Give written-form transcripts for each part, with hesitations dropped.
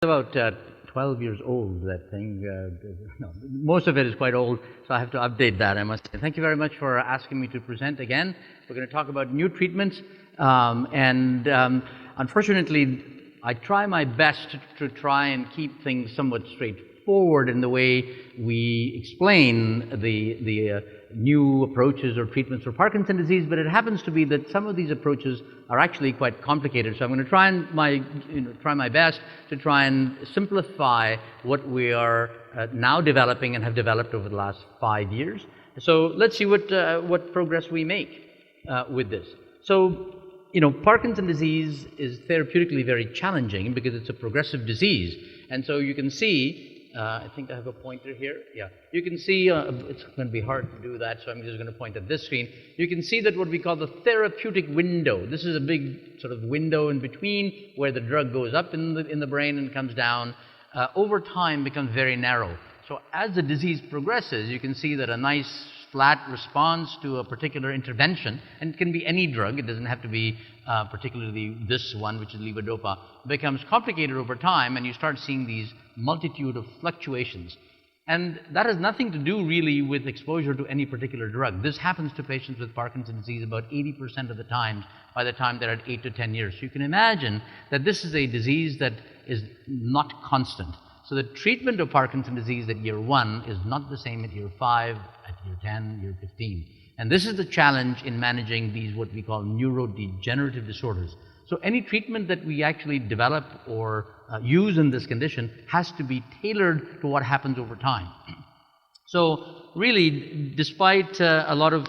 About 12 years old, that thing. No, most of it is quite old, so I have to update that, I must say. Thank you very much for asking me to present again. We're going to talk about new treatments, unfortunately, I try my best to try and keep things somewhat straightforward in the way we explain the new approaches or treatments for Parkinson's disease, but it happens to be that some of these approaches are actually quite complicated. So I'm going to try my best to try and simplify what we are now developing and have developed over the last 5 years. So let's see what progress we make with this. So, Parkinson's disease is therapeutically very challenging because it's a progressive disease. And so you can see, I think I have a pointer here. Yeah, you can see, it's going to be hard to do that, so I'm just going to point at this screen. You can see that what we call the therapeutic window. This is a big sort of window in between where the drug goes up in the brain and comes down. Over time becomes very narrow. So as the disease progresses, you can see that a nice flat response to a particular intervention, and it can be any drug, it doesn't have to be particularly this one, which is Levodopa, becomes complicated over time, and you start seeing these multitude of fluctuations. And that has nothing to do really with exposure to any particular drug. This happens to patients with Parkinson's disease about 80% of the time by the time they're at 8 to 10 years. So you can imagine that this is a disease that is not constant. So the treatment of Parkinson's disease at year 1 is not the same at year 5, at year 10, year 15. And this is the challenge in managing these what we call neurodegenerative disorders. So any treatment that we actually develop or use in this condition has to be tailored to what happens over time. So really, despite a lot of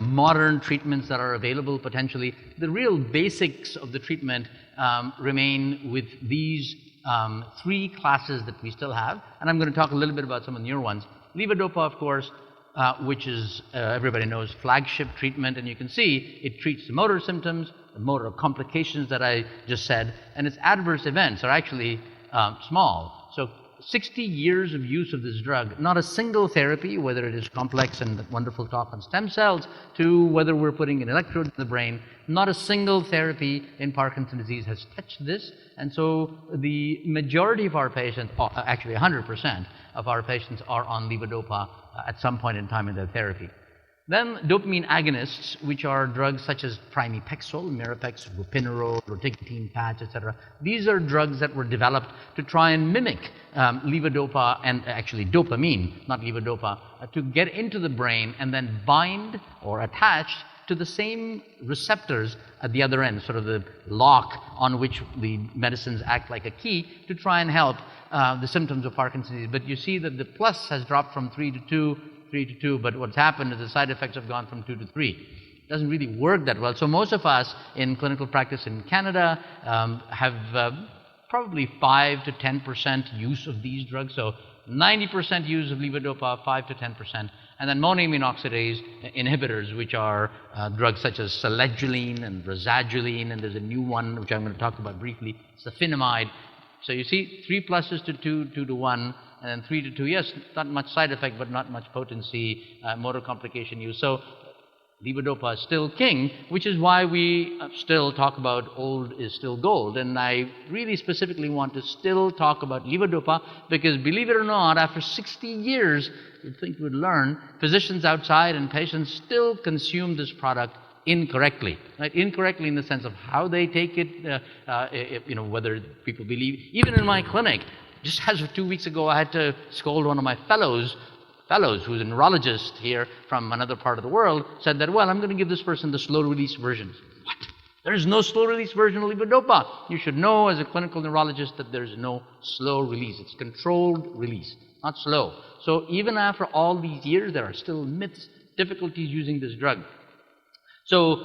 modern treatments that are available potentially, the real basics of the treatment remain with these 3 classes that we still have, and I'm going to talk a little bit about some of the newer ones. Levodopa, of course, which is, everybody knows, flagship treatment, and you can see it treats the motor symptoms, the motor complications that I just said, and its adverse events are actually small. So 60 years of use of this drug, not a single therapy, whether it is complex and wonderful talk on stem cells, to whether we're putting an electrode in the brain, not a single therapy in Parkinson's disease has touched this. And so the majority of our patients, actually 100% of our patients, are on Levodopa at some point in time in their therapy. Then dopamine agonists, which are drugs such as pramipexole, Mirapex, ropinirole, rotigotine patch, etc. These are drugs that were developed to try and mimic levodopa and actually dopamine, not levodopa, to get into the brain and then bind or attach to the same receptors at the other end, sort of the lock on which the medicines act like a key to try and help the symptoms of Parkinson's disease. But you see that the plus has dropped from 3 to 2, but what's happened is the side effects have gone from 2 to 3. It doesn't really work that well. So most of us in clinical practice in Canada have probably 5 to 10% use of these drugs. So 90% use of levodopa, 5 to 10%. And then mono-amine oxidase inhibitors, which are drugs such as selegiline and razagiline, and there's a new one which I'm going to talk about briefly, safinamide. So you see 3 pluses to 2, 2 to 1, and then 3 to 2. Yes, not much side effect, but not much potency, motor complication use. So levodopa is still king, which is why we still talk about old is still gold. And I really specifically want to still talk about levodopa because, believe it or not, after 60 years, you'd think we'd learn, physicians outside and patients still consume this product incorrectly, right? Incorrectly in the sense of how they take it, whether people believe. Even in my clinic, just as of 2 weeks ago, I had to scold one of my fellows who's a neurologist here from another part of the world, said that, well, I'm going to give this person the slow-release version. What? There is no slow-release version of levodopa. You should know as a clinical neurologist that there is no slow release. It's controlled release, not slow. So even after all these years, there are still myths, difficulties using this drug. So,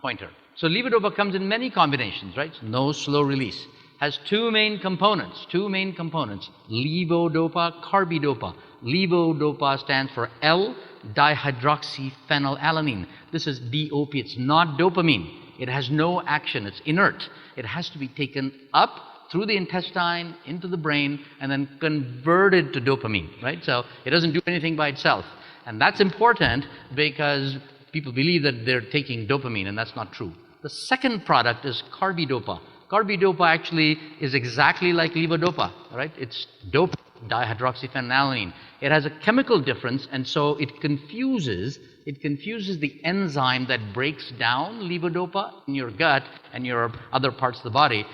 pointer. So levodopa comes in many combinations, right? No slow release. Has two main components, levodopa, carbidopa. Levodopa stands for L-dihydroxyphenylalanine. This is DOP, it's not dopamine. It has no action, it's inert. It has to be taken up through the intestine, into the brain, and then converted to dopamine, right? So it doesn't do anything by itself. And that's important because people believe that they're taking dopamine, and that's not true. The second product is carbidopa. Carbidopa actually is exactly like levodopa, right? It's dope dihydroxyphenylalanine. It has a chemical difference, and so it confuses the enzyme that breaks down levodopa in your gut and your other parts of the body.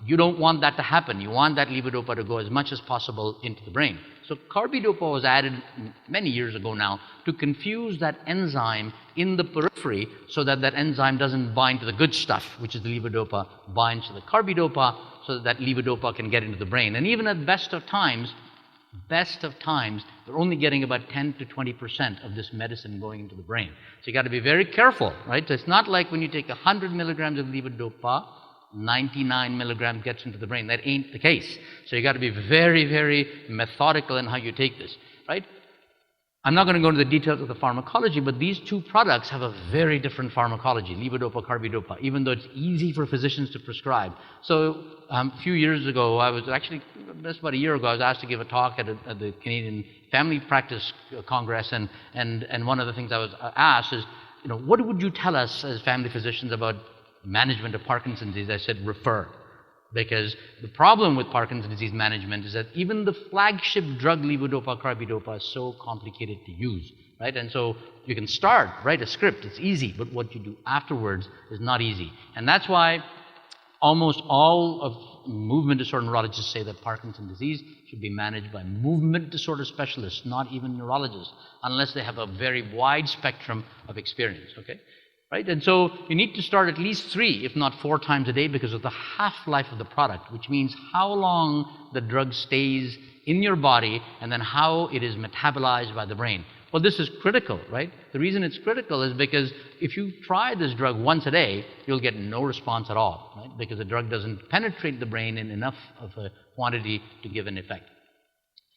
You don't want that to happen. You want that levodopa to go as much as possible into the brain. So carbidopa was added many years ago now to confuse that enzyme in the periphery so that that enzyme doesn't bind to the good stuff, which is the levodopa, binds to the carbidopa so that levodopa can get into the brain. And even at best of times, we're only getting about 10 to 20% of this medicine going into the brain. So you got to be very careful, right? So it's not like when you take 100 milligrams of levodopa, 99 milligrams gets into the brain. That ain't the case. So you got to be very, very methodical in how you take this, right? I'm not going to go into the details of the pharmacology, but these two products have a very different pharmacology, levodopa, carbidopa, even though it's easy for physicians to prescribe. So a few years ago, just about a year ago, I was asked to give a talk at the Canadian Family Practice Congress, and one of the things I was asked is, what would you tell us as family physicians about management of Parkinson's disease? I said, refer. Because the problem with Parkinson's disease management is that even the flagship drug levodopa carbidopa is so complicated to use, right? And so you can write a script, it's easy, but what you do afterwards is not easy. And that's why almost all of movement disorder neurologists say that Parkinson's disease should be managed by movement disorder specialists, not even neurologists, unless they have a very wide spectrum of experience, okay? Right? And so you need to start at least 3, if not 4 times a day because of the half-life of the product, which means how long the drug stays in your body and then how it is metabolized by the brain. Well, this is critical, right? The reason it's critical is because if you try this drug once a day, you'll get no response at all, right? Because the drug doesn't penetrate the brain in enough of a quantity to give an effect.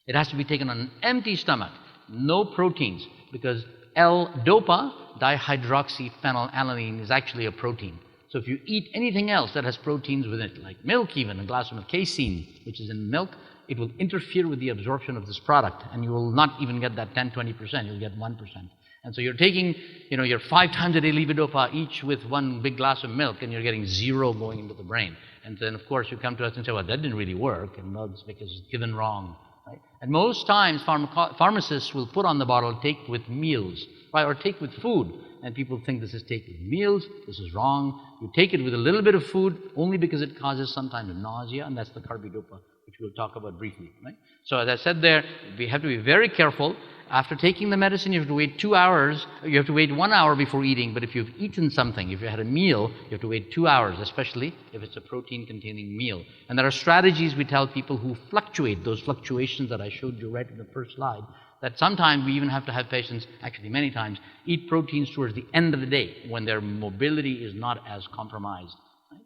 It has to be taken on an empty stomach, no proteins, because L-dopa, dihydroxyphenylalanine, is actually a protein. So if you eat anything else that has proteins within it, like milk even, a glass of casein, which is in milk, it will interfere with the absorption of this product, and you will not even get that 10-20%, you'll get 1%. And so you're taking, your 5 times a day levodopa each with 1 big glass of milk, and you're getting 0 going into the brain. And then, of course, you come to us and say, well, that didn't really work, and well, it's because it's given wrong. Right? And most times, pharmacists will put on the bottle, take with meals, right? Or take with food. And people think this is take with meals. This is wrong. You take it with a little bit of food only because it causes sometimes nausea, and that's the carbidopa, which we'll talk about briefly. Right? So as I said there, we have to be very careful. After taking the medicine, you have to wait 2 hours. You have to wait 1 hour before eating. But if you've eaten something, if you had a meal, you have to wait 2 hours, especially if it's a protein-containing meal. And there are strategies we tell people who fluctuate, those fluctuations that I showed you right in the first slide, that sometimes we even have to have patients, actually many times, eat proteins towards the end of the day when their mobility is not as compromised. Right?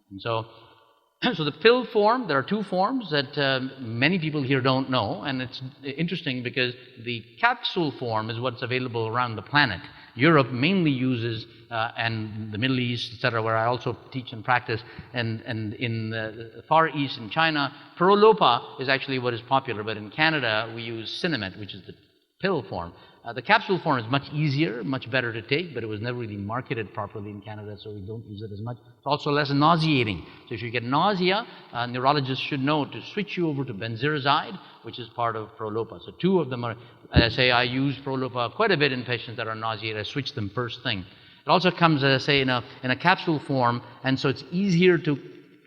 And so the pill form, there are 2 forms that many people here don't know, and it's interesting because the capsule form is what's available around the planet. Europe mainly uses, and the Middle East, etc., where I also teach and practice, and in the Far East in China, Prolopa is actually what is popular, but in Canada we use Cinemet, which is the pill form. The capsule form is much easier, much better to take, but it was never really marketed properly in Canada, so we don't use it as much. It's also less nauseating. So if you get nausea, neurologists should know to switch you over to benzerazide, which is part of Prolopa. So 2 of them are, as I say, I use Prolopa quite a bit in patients that are nauseated. I switch them first thing. It also comes, as I say, in a capsule form, and so it's easier to,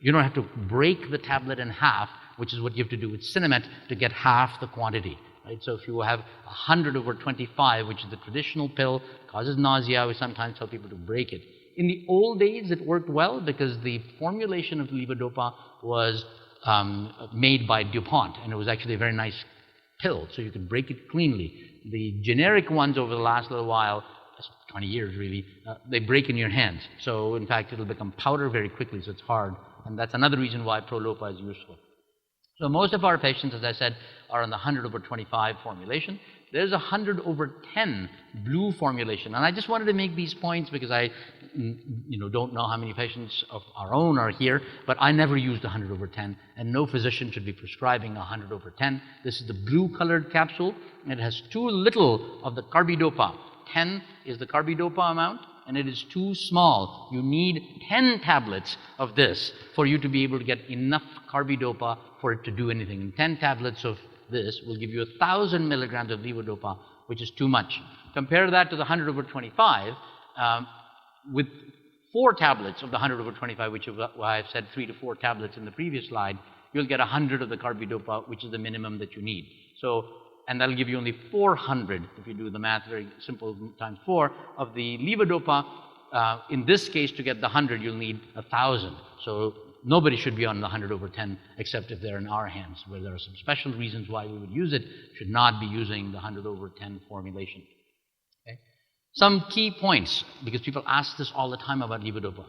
you don't have to break the tablet in half, which is what you have to do with Cinemet to get half the quantity. Right? So if you have 100/25, which is the traditional pill, causes nausea, we sometimes tell people to break it. In the old days, it worked well because the formulation of levodopa was made by DuPont, and it was actually a very nice pill, so you could break it cleanly. The generic ones over the last little while, 20 years really, they break in your hands. So in fact, it'll become powder very quickly, so it's hard. And that's another reason why Prolopa is useful. So most of our patients, as I said, are on the 100/25 formulation. There's a 100/10 blue formulation. And I just wanted to make these points because I don't know how many patients of our own are here, but I never used 100/10, and no physician should be prescribing 100/10. This is the blue-colored capsule, and it has too little of the carbidopa. 10 is the carbidopa amount, and it is too small. You need 10 tablets of this for you to be able to get enough carbidopa for it to do anything. And 10 tablets of this will give you 1,000 milligrams of levodopa, which is too much. Compare that to the 100/25, with 4 tablets of the 100/25, which is why I've said 3 to 4 tablets in the previous slide, you'll get 100 of the carbidopa, which is the minimum that you need. So, and that'll give you only 400, if you do the math very simple, times 4, of the levodopa. In this case, to get the 100, you'll need 1,000. So nobody should be on the 100/10, except if they're in our hands, where there are some special reasons why we would use it, should not be using the 100/10 formulation. Okay? Some key points, because people ask this all the time about levodopa.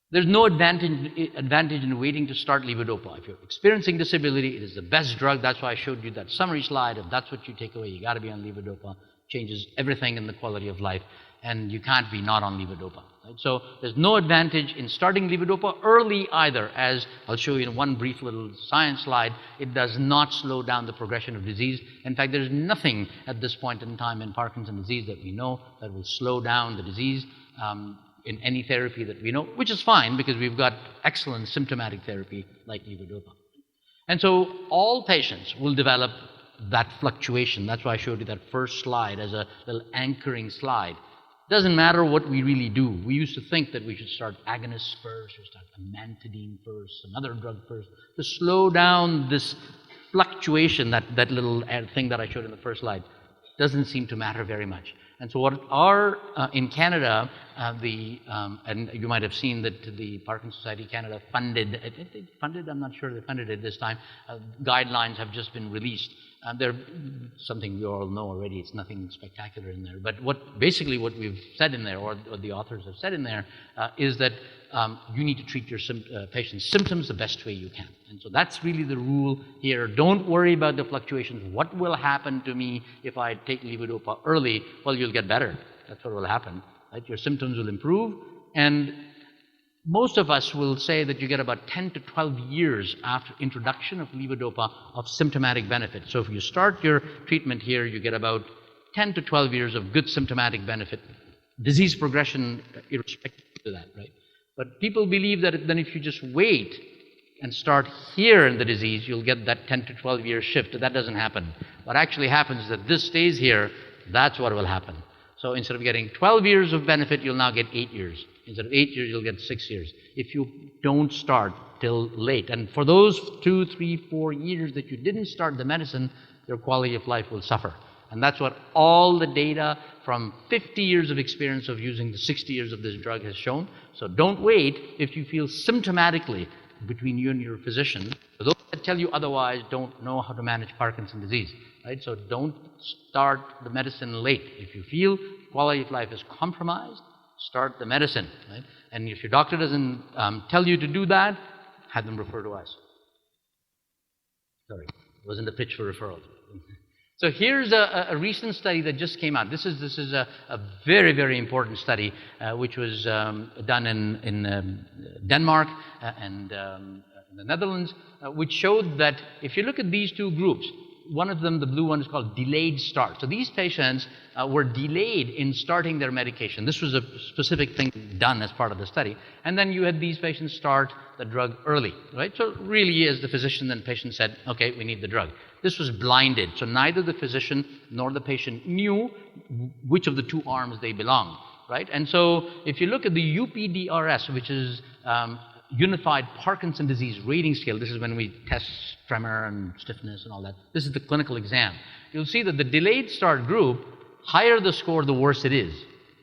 There's no advantage in waiting to start levodopa. If you're experiencing disability, it is the best drug. That's why I showed you that summary slide. If that's what you take away, you got to be on levodopa. Changes everything in the quality of life, and you can't be not on levodopa. Right? So there's no advantage in starting levodopa early either. As I'll show you in one brief little science slide, it does not slow down the progression of disease. In fact, there's nothing at this point in time in Parkinson's disease that we know that will slow down the disease. In any therapy that we know, which is fine because we've got excellent symptomatic therapy like levodopa. And so all patients will develop that fluctuation. That's why I showed you that first slide as a little anchoring slide. Doesn't matter what we really do. We used to think that we should start agonists first, or start amantadine first, another drug first, to slow down this fluctuation, that little thing that I showed in the first slide. Doesn't seem to matter very much. And so what are, in Canada, and you might have seen that the Parkinson's Society Canada funded, I'm not sure they funded it this time, guidelines have just been released. They're something we all know already, it's nothing spectacular in there. But basically what we've said in there, or the authors have said in there, is that you need to treat your patient's symptoms the best way you can. And so that's really the rule here. Don't worry about the fluctuations. What will happen to me if I take levodopa early? Well, you'll get better. That's what will happen. Right? Your symptoms will improve. And most of us will say that you get about 10 to 12 years after introduction of levodopa of symptomatic benefit. So if you start your treatment here, you get about 10 to 12 years of good symptomatic benefit. Disease progression irrespective of that, right? But people believe that then if you just wait and start here in the disease, you'll get that 10 to 12 year shift. That doesn't happen. What actually happens is that this stays here. That's what will happen. So instead of getting 12 years of benefit, you'll now get 8 years. Instead of 8 years, you'll get 6 years. If you don't start till late. And for those 2, 3, 4 years that you didn't start the medicine, your quality of life will suffer. And that's what all the data from 50 years of experience of using the 60 years of this drug has shown. So don't wait if you feel symptomatically between you and your physician. For those that tell you otherwise don't know how to manage Parkinson's disease, right? So don't start the medicine late. If you feel quality of life is compromised, start the medicine, right? And if your doctor doesn't tell you to do that, have them refer to us. Sorry, it wasn't a pitch for referrals. So here's a recent study that just came out. This is a very, very important study which was done in Denmark and in the Netherlands, which showed that if you look at these two groups, one of them, the blue one, is called delayed start. So these patients were delayed in starting their medication. This was a specific thing done as part of the study. And then you had these patients start the drug early, right? So really, as the physician and patient said, okay, we need the drug. This was blinded, so neither the physician nor the patient knew which of the two arms they belonged, right? And so if you look at the UPDRS, which is Unified Parkinson Disease Rating Scale, this is when we test tremor and stiffness and all that. This is the clinical exam. You'll see that the delayed start group, higher the score, the worse it is.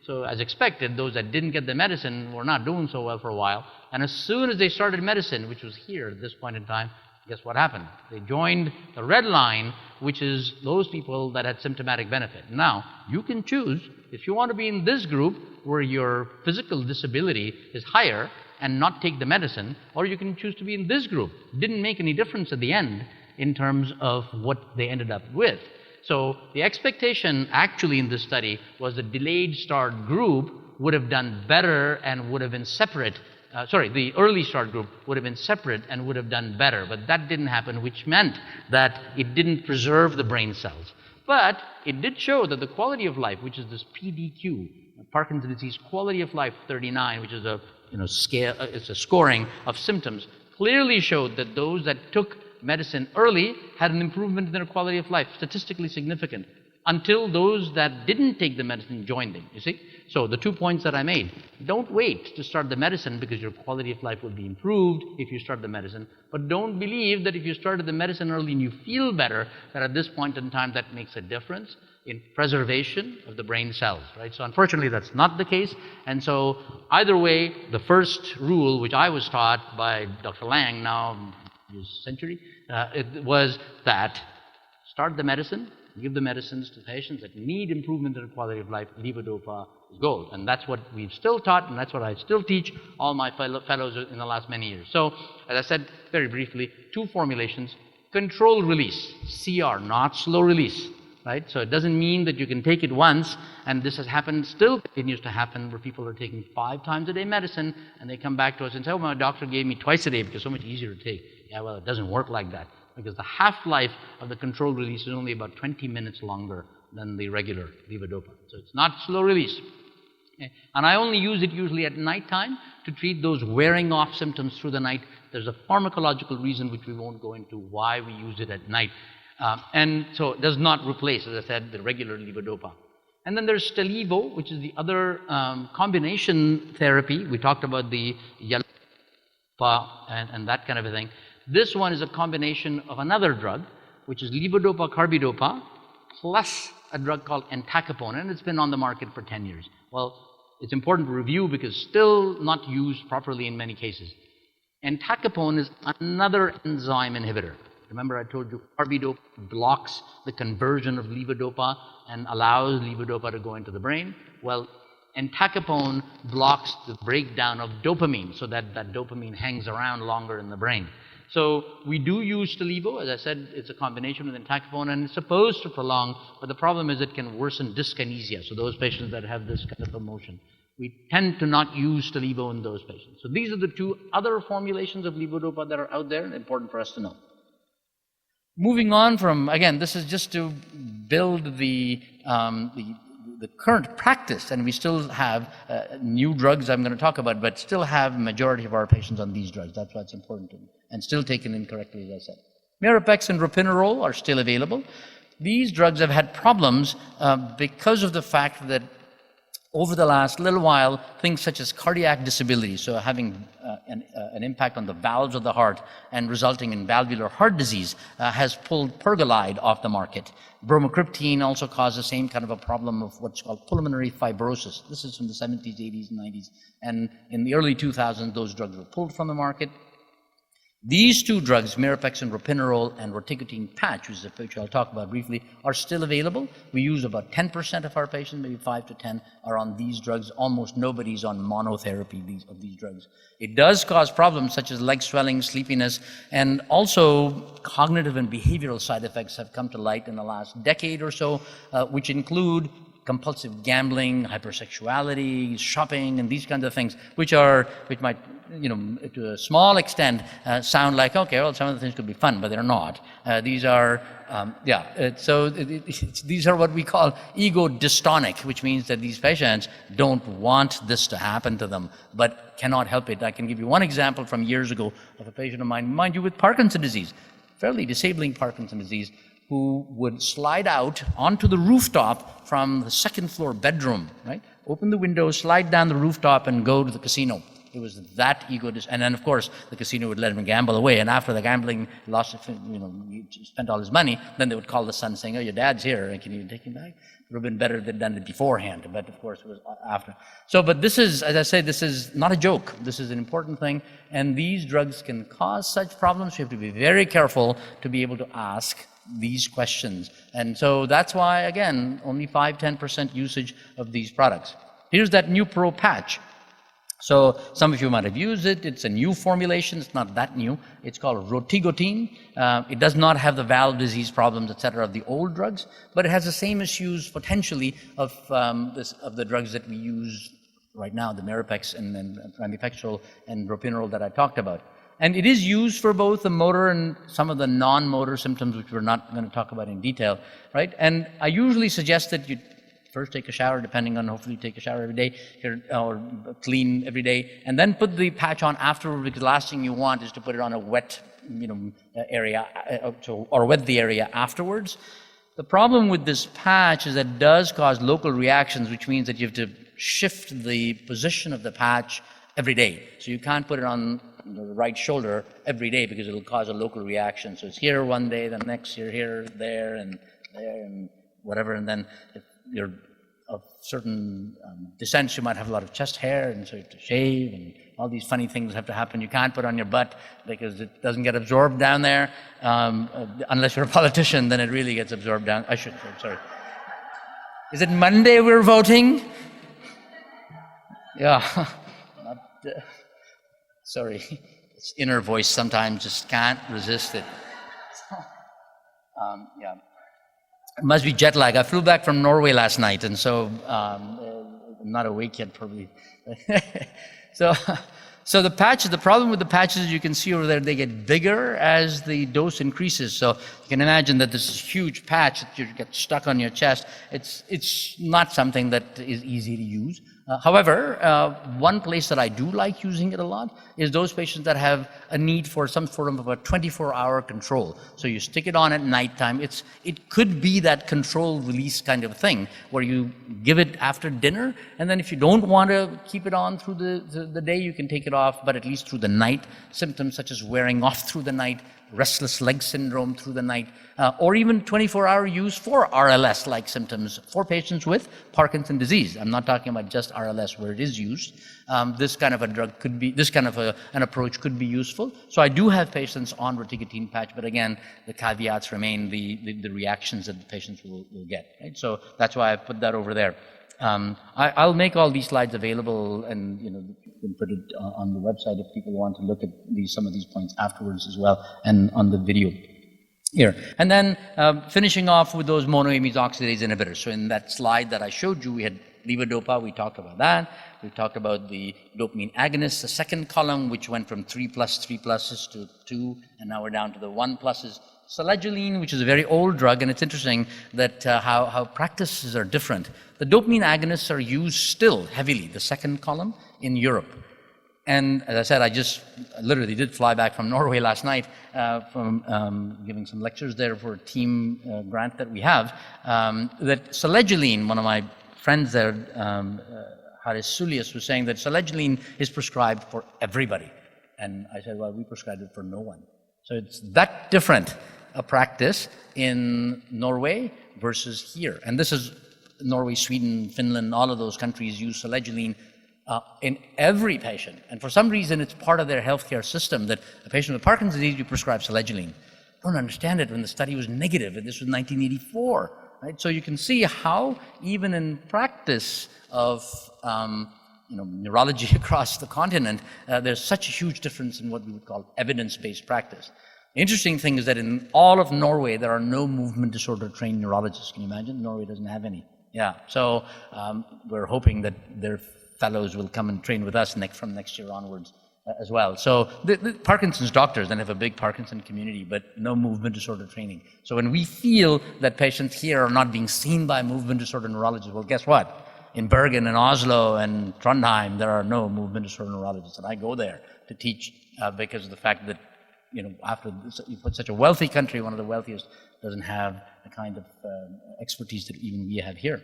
So as expected, those that didn't get the medicine were not doing so well for a while. And as soon as they started medicine, which was here at this point in time, guess what happened? They joined the red line, which is those people that had symptomatic benefit. Now, you can choose if you want to be in this group where your physical disability is higher and not take the medicine, or you can choose to be in this group. It didn't make any difference at the end in terms of what they ended up with. So the expectation actually in this study was the delayed start group would have done better and would have been separate. The early start group would have been separate and would have done better, but that didn't happen, which meant that it didn't preserve the brain cells. But it did show that the quality of life, which is this PDQ, Parkinson's disease quality of life 39, which is a scale, it's a scoring of symptoms, clearly showed that those that took medicine early had an improvement in their quality of life, statistically significant, until those that didn't take the medicine joined them, you see? So the 2 points that I made, don't wait to start the medicine because your quality of life will be improved if you start the medicine, but don't believe that if you started the medicine early and you feel better, that at this point in time that makes a difference in preservation of the brain cells, right? So unfortunately that's not the case, and so either way, the first rule which I was taught by Dr. Lang, now this century, it was that start the medicine, give the medicines to patients that need improvement in quality of life. Levodopa is gold. And that's what we've still taught, and that's what I still teach all my fellows in the last many years. So, as I said very briefly, 2 formulations. Controlled release, CR, not slow release, right? So it doesn't mean that you can take it once, and this has happened, still continues to happen, where people are taking 5 times a day medicine, and they come back to us and say, oh, my doctor gave me twice a day because it's so much easier to take. Yeah, well, it doesn't work like that, because the half-life of the controlled release is only about 20 minutes longer than the regular levodopa. So it's not slow release. Okay. And I only use it usually at nighttime to treat those wearing off symptoms through the night. There's a pharmacological reason which we won't go into why we use it at night. And so it does not replace, as I said, the regular levodopa. And then there's Stalevo, which is the other combination therapy. We talked about the yellow and that kind of a thing. This one is a combination of another drug, which is levodopa carbidopa, plus a drug called entacapone, and it's been on the market for 10 years. Well, it's important to review because still not used properly in many cases. Entacapone is another enzyme inhibitor. Remember I told you carbidopa blocks the conversion of levodopa and allows levodopa to go into the brain. Well, entacapone blocks the breakdown of dopamine so that that dopamine hangs around longer in the brain. So we do use Stalevo. As I said, it's a combination with entacapone, and it's supposed to prolong, but the problem is it can worsen dyskinesia. So those patients that have this kind of emotion, we tend to not use Stalevo in those patients. So these are the 2 other formulations of levodopa that are out there and important for us to know. Moving on from, again, this is just to build the current practice, and we still have new drugs I'm going to talk about, but still have majority of our patients on these drugs. That's why it's important to, and still taken incorrectly, as I said. Mirapex and ropinirole are still available. These drugs have had problems because of the fact that over the last little while, things such as cardiac disability, so having an impact on the valves of the heart and resulting in valvular heart disease, has pulled pergolide off the market. Bromocriptine also caused the same kind of a problem of what's called pulmonary fibrosis. This is from the 70s, 80s, and 90s. And in the early 2000s, those drugs were pulled from the market. These 2 drugs, Mirapex and ropinirole and rotigotine patch, which I'll talk about briefly, are still available. We use about 10% of our patients, maybe 5 to 10, are on these drugs. Almost nobody's on monotherapy of these drugs. It does cause problems such as leg swelling, sleepiness, and also cognitive and behavioral side effects have come to light in the last decade or so, which include compulsive gambling, hypersexuality, shopping, and these kinds of things, which might, to a small extent, sound like, okay, well, some of the things could be fun, but they're not. These are, these are what we call ego dystonic, which means that these patients don't want this to happen to them, but cannot help it. I can give you one example from years ago of a patient of mine, mind you, with Parkinson's disease, fairly disabling Parkinson's disease, who would slide out onto the rooftop from the 2nd floor bedroom, right? Open the window, slide down the rooftop, and go to the casino. It was that and then, of course, the casino would let him gamble away. And after the gambling lost, he spent all his money, then they would call the son saying, oh, your dad's here, can you take him back? It would have been better if they'd done it beforehand, but of course it was after. So, but this is, as I say, this is not a joke. This is an important thing, and these drugs can cause such problems. You have to be very careful to be able to ask these questions. And so that's why, again, only 5-10% usage of these products. Here's that Neupro patch. So some of you might have used it. It's a new formulation. It's not that new. It's called rotigotine. It does not have the valve disease problems, etc., of the old drugs, but it has the same issues potentially of the drugs that we use right now, the Mirapex and pramipexole and ropinirole that I talked about. And it is used for both the motor and some of the non-motor symptoms, which we're not going to talk about in detail, right? And I usually suggest that you first take a shower, depending on, hopefully you take a shower every day, or clean every day, and then put the patch on afterward, because the last thing you want is to put it on a wet area, or wet the area afterwards. The problem with this patch is that it does cause local reactions, which means that you have to shift the position of the patch every day. So you can't put it on the right shoulder every day, because it'll cause a local reaction. So it's here one day, then next year here, there, and whatever. And then if you're of certain descents, you might have a lot of chest hair, and so you have to shave, and all these funny things have to happen. You can't put on your butt because it doesn't get absorbed down there. Unless you're a politician, then it really gets absorbed down. Sorry. Is it Monday we're voting? Yeah. Sorry. It's inner voice sometimes just can't resist it. Yeah. It must be jet lag. I flew back from Norway last night, and so I'm not awake yet, probably. So the patches, the problem with the patches, you can see over there, they get bigger as the dose increases. So you can imagine that this huge patch that you get stuck on your chest, it's not something that is easy to use. However, one place that I do like using it a lot is those patients that have a need for some form of a 24-hour control. So you stick it on at nighttime. It could be that control release kind of thing where you give it after dinner, and then if you don't want to keep it on through the day, you can take it off, but at least through the night. Symptoms such as wearing off through the night, restless leg syndrome through the night, or even 24-hour use for RLS-like symptoms for patients with Parkinson's disease. I'm not talking about just RLS where it is used. This kind of a drug could be, this kind of an approach could be useful. So I do have patients on rotigotine patch, but again, the caveats remain the reactions that the patients will get. Right? So that's why I put that over there. I'll make all these slides available, and you can put it on the website if people want to look at some of these points afterwards as well, and on the video here. And then finishing off with those monoamine oxidase inhibitors. So in that slide that I showed you, we had levodopa, we talked about that. We talked about the dopamine agonists, the second column, which went from 3 pluses to 2, and now we're down to the 1 pluses. Selegiline, which is a very old drug, and it's interesting that how practices are different. The dopamine agonists are used still heavily, the second column, in Europe. And as I said, I just literally did fly back from Norway last night from giving some lectures there for a team grant that we have. That selegiline, one of my friends there, Schulich, was saying that selegiline is prescribed for everybody. And I said, well, we prescribed it for no one. So it's that different a practice in Norway versus here. And this is Norway, Sweden, Finland, all of those countries use selegiline in every patient. And for some reason, it's part of their healthcare system that a patient with Parkinson's disease, you prescribe selegiline. I don't understand it when the study was negative, and this was 1984. Right? So you can see how even in practice of neurology across the continent, there's such a huge difference in what we would call evidence-based practice. The interesting thing is that in all of Norway, there are no movement disorder trained neurologists. Can you imagine? Norway doesn't have any. Yeah, so we're hoping that their fellows will come and train with us from next year onwards as well. So the Parkinson's doctors then have a big Parkinson community, but no movement disorder training. So when we feel that patients here are not being seen by movement disorder neurologists, well, guess what? In Bergen and Oslo and Trondheim, there are no movement disorder neurologists. And I go there to teach because of the fact that, after you put such a wealthy country, one of the wealthiest, doesn't have the kind of expertise that even we have here.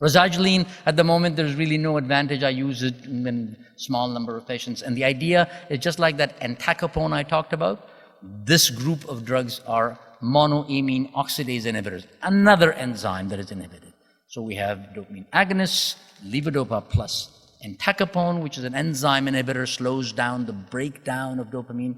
Rosagiline, at the moment, there's really no advantage. I use it in a small number of patients. And the idea is just like that entacapone I talked about. This group of drugs are mono-amine oxidase inhibitors, another enzyme that is inhibited. So we have dopamine agonists, levodopa plus entacapone, which is an enzyme inhibitor, slows down the breakdown of dopamine.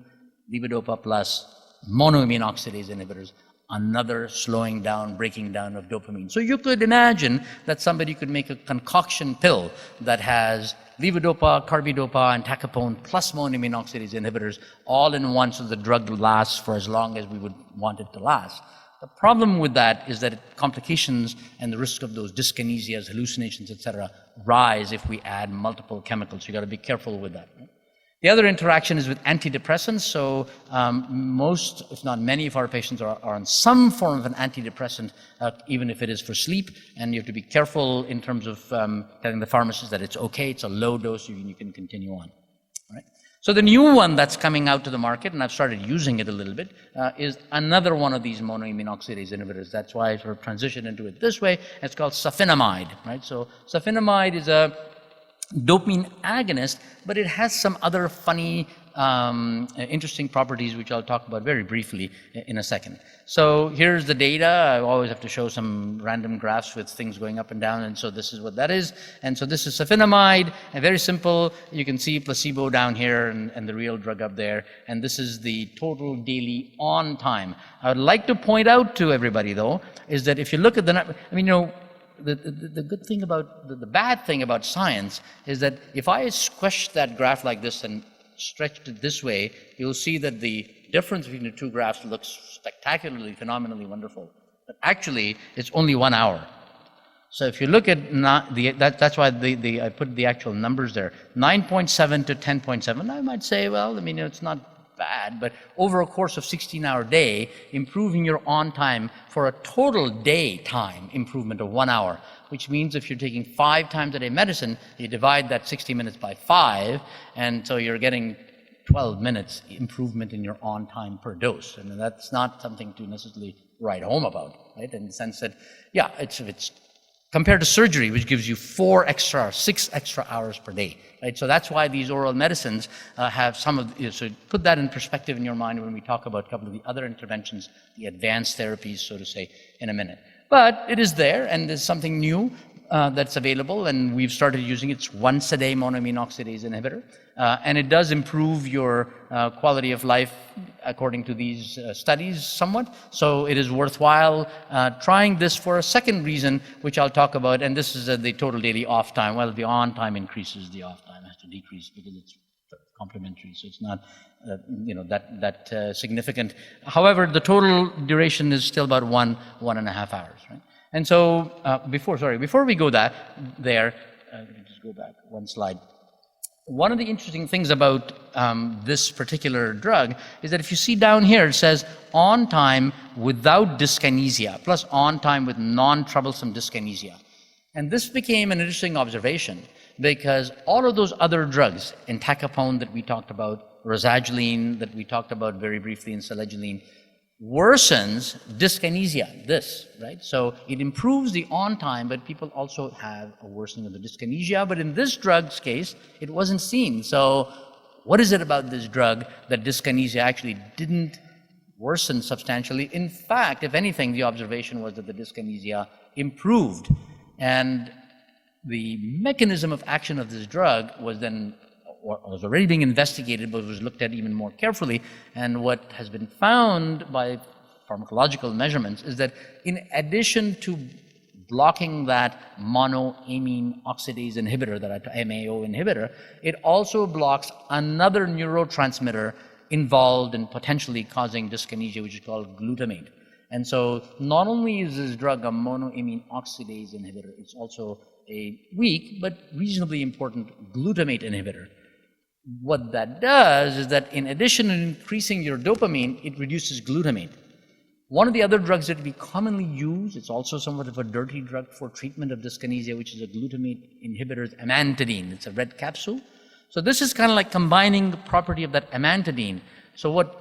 Levodopa plus monoamine oxidase inhibitors, another slowing down, breaking down of dopamine. So you could imagine that somebody could make a concoction pill that has levodopa, carbidopa, entacapone plus monoamine oxidase inhibitors all in one, so the drug lasts for as long as we would want it to last. The problem with that is that complications and the risk of those dyskinesias, hallucinations, etc., rise if we add multiple chemicals. You got to be careful with that. Right? The other interaction is with antidepressants. So most, if not many, of our patients are on some form of an antidepressant, even if it is for sleep. And you have to be careful in terms of telling the pharmacist that it's okay, it's a low dose, you can continue on. Right? So the new one that's coming out to the market, and I've started using it a little bit, is another one of these monoamine oxidase inhibitors. That's why I sort of transitioned into it this way. It's called safinamide. Right? So safinamide is a dopamine agonist, but it has some other funny, interesting properties, which I'll talk about very briefly in a second. So here's the data. I always have to show some random graphs with things going up and down, and so this is what that is. And so this is safinamide, and very simple. You can see placebo down here and the real drug up there, and this is the total daily on time. I would like to point out to everybody, though, is that if you look at the good thing about, the bad thing about science is that if I squish that graph like this and stretched it this way, you'll see that the difference between the two graphs looks spectacularly, phenomenally wonderful. But actually, it's only 1 hour. So if you look at, that's why I put the actual numbers there, 9.7 to 10.7. I might say, well, it's not bad, but over a course of 16-hour day, improving your on time for a total day time improvement of 1 hour, which means if you're taking 5 times a day medicine, you divide that 60 minutes by 5, and so you're getting 12 minutes improvement in your on time per dose. And that's not something to necessarily write home about, right? In the sense that, yeah, it's compared to surgery, which gives you 6 extra hours per day, right? So that's why these oral medicines have some of, so put that in perspective in your mind when we talk about a couple of the other interventions, the advanced therapies, so to say, in a minute. But it is there, and there's something new that's available, and we've started using it. It's once a day monoamine oxidase inhibitor, and it does improve your quality of life according to these studies somewhat. So it is worthwhile trying this for a second reason, which I'll talk about, and this is the total daily off time. Well, the on time increases, the off time has to decrease because it's complementary, so it's not that significant. However, the total duration is still about 1.5 hours, right? And so before we go there, let me just go back one slide. One of the interesting things about this particular drug is that if you see down here, it says on time without dyskinesia, plus on time with non-troublesome dyskinesia. And this became an interesting observation because all of those other drugs, entacapone that we talked about, rosagiline that we talked about very briefly, and selegiline, worsens dyskinesia, right? So it improves the on time, but people also have a worsening of the dyskinesia. But in this drug's case, it wasn't seen. So what is it about this drug that dyskinesia actually didn't worsen substantially? In fact, if anything, the observation was that the dyskinesia improved. And the mechanism of action of this drug was already being investigated, but was looked at even more carefully. And what has been found by pharmacological measurements is that in addition to blocking that monoamine oxidase inhibitor, that MAO inhibitor, it also blocks another neurotransmitter involved in potentially causing dyskinesia, which is called glutamate. And so not only is this drug a monoamine oxidase inhibitor, it's also a weak but reasonably important glutamate inhibitor. What that does is that in addition to increasing your dopamine, it reduces glutamate. One of the other drugs that we commonly use, it's also somewhat of a dirty drug for treatment of dyskinesia, which is a glutamate inhibitor, is amantadine. It's a red capsule. So this is kind of like combining the property of that amantadine. So what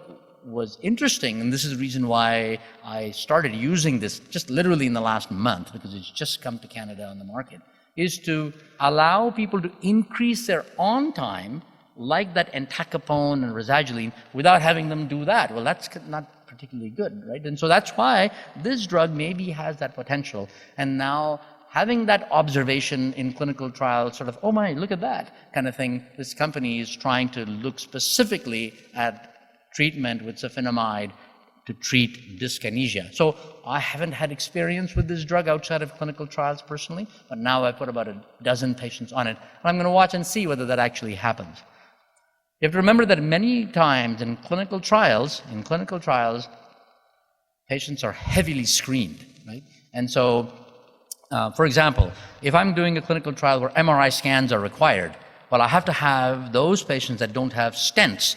was interesting, and this is the reason why I started using this just literally in the last month, because it's just come to Canada on the market, is to allow people to increase their on time like that entacapone and rosagiline without having them do that. Well, that's not particularly good, right? And so that's why this drug maybe has that potential. And now having that observation in clinical trials, sort of, oh my, look at that kind of thing, this company is trying to look specifically at treatment with safinamide to treat dyskinesia. So I haven't had experience with this drug outside of clinical trials personally, but now I've put about a dozen patients on it. And I'm going to watch and see whether that actually happens. You have to remember that many times in clinical trials, patients are heavily screened, right? And so, for example, if I'm doing a clinical trial where MRI scans are required, Well, I have to have those patients that don't have stents,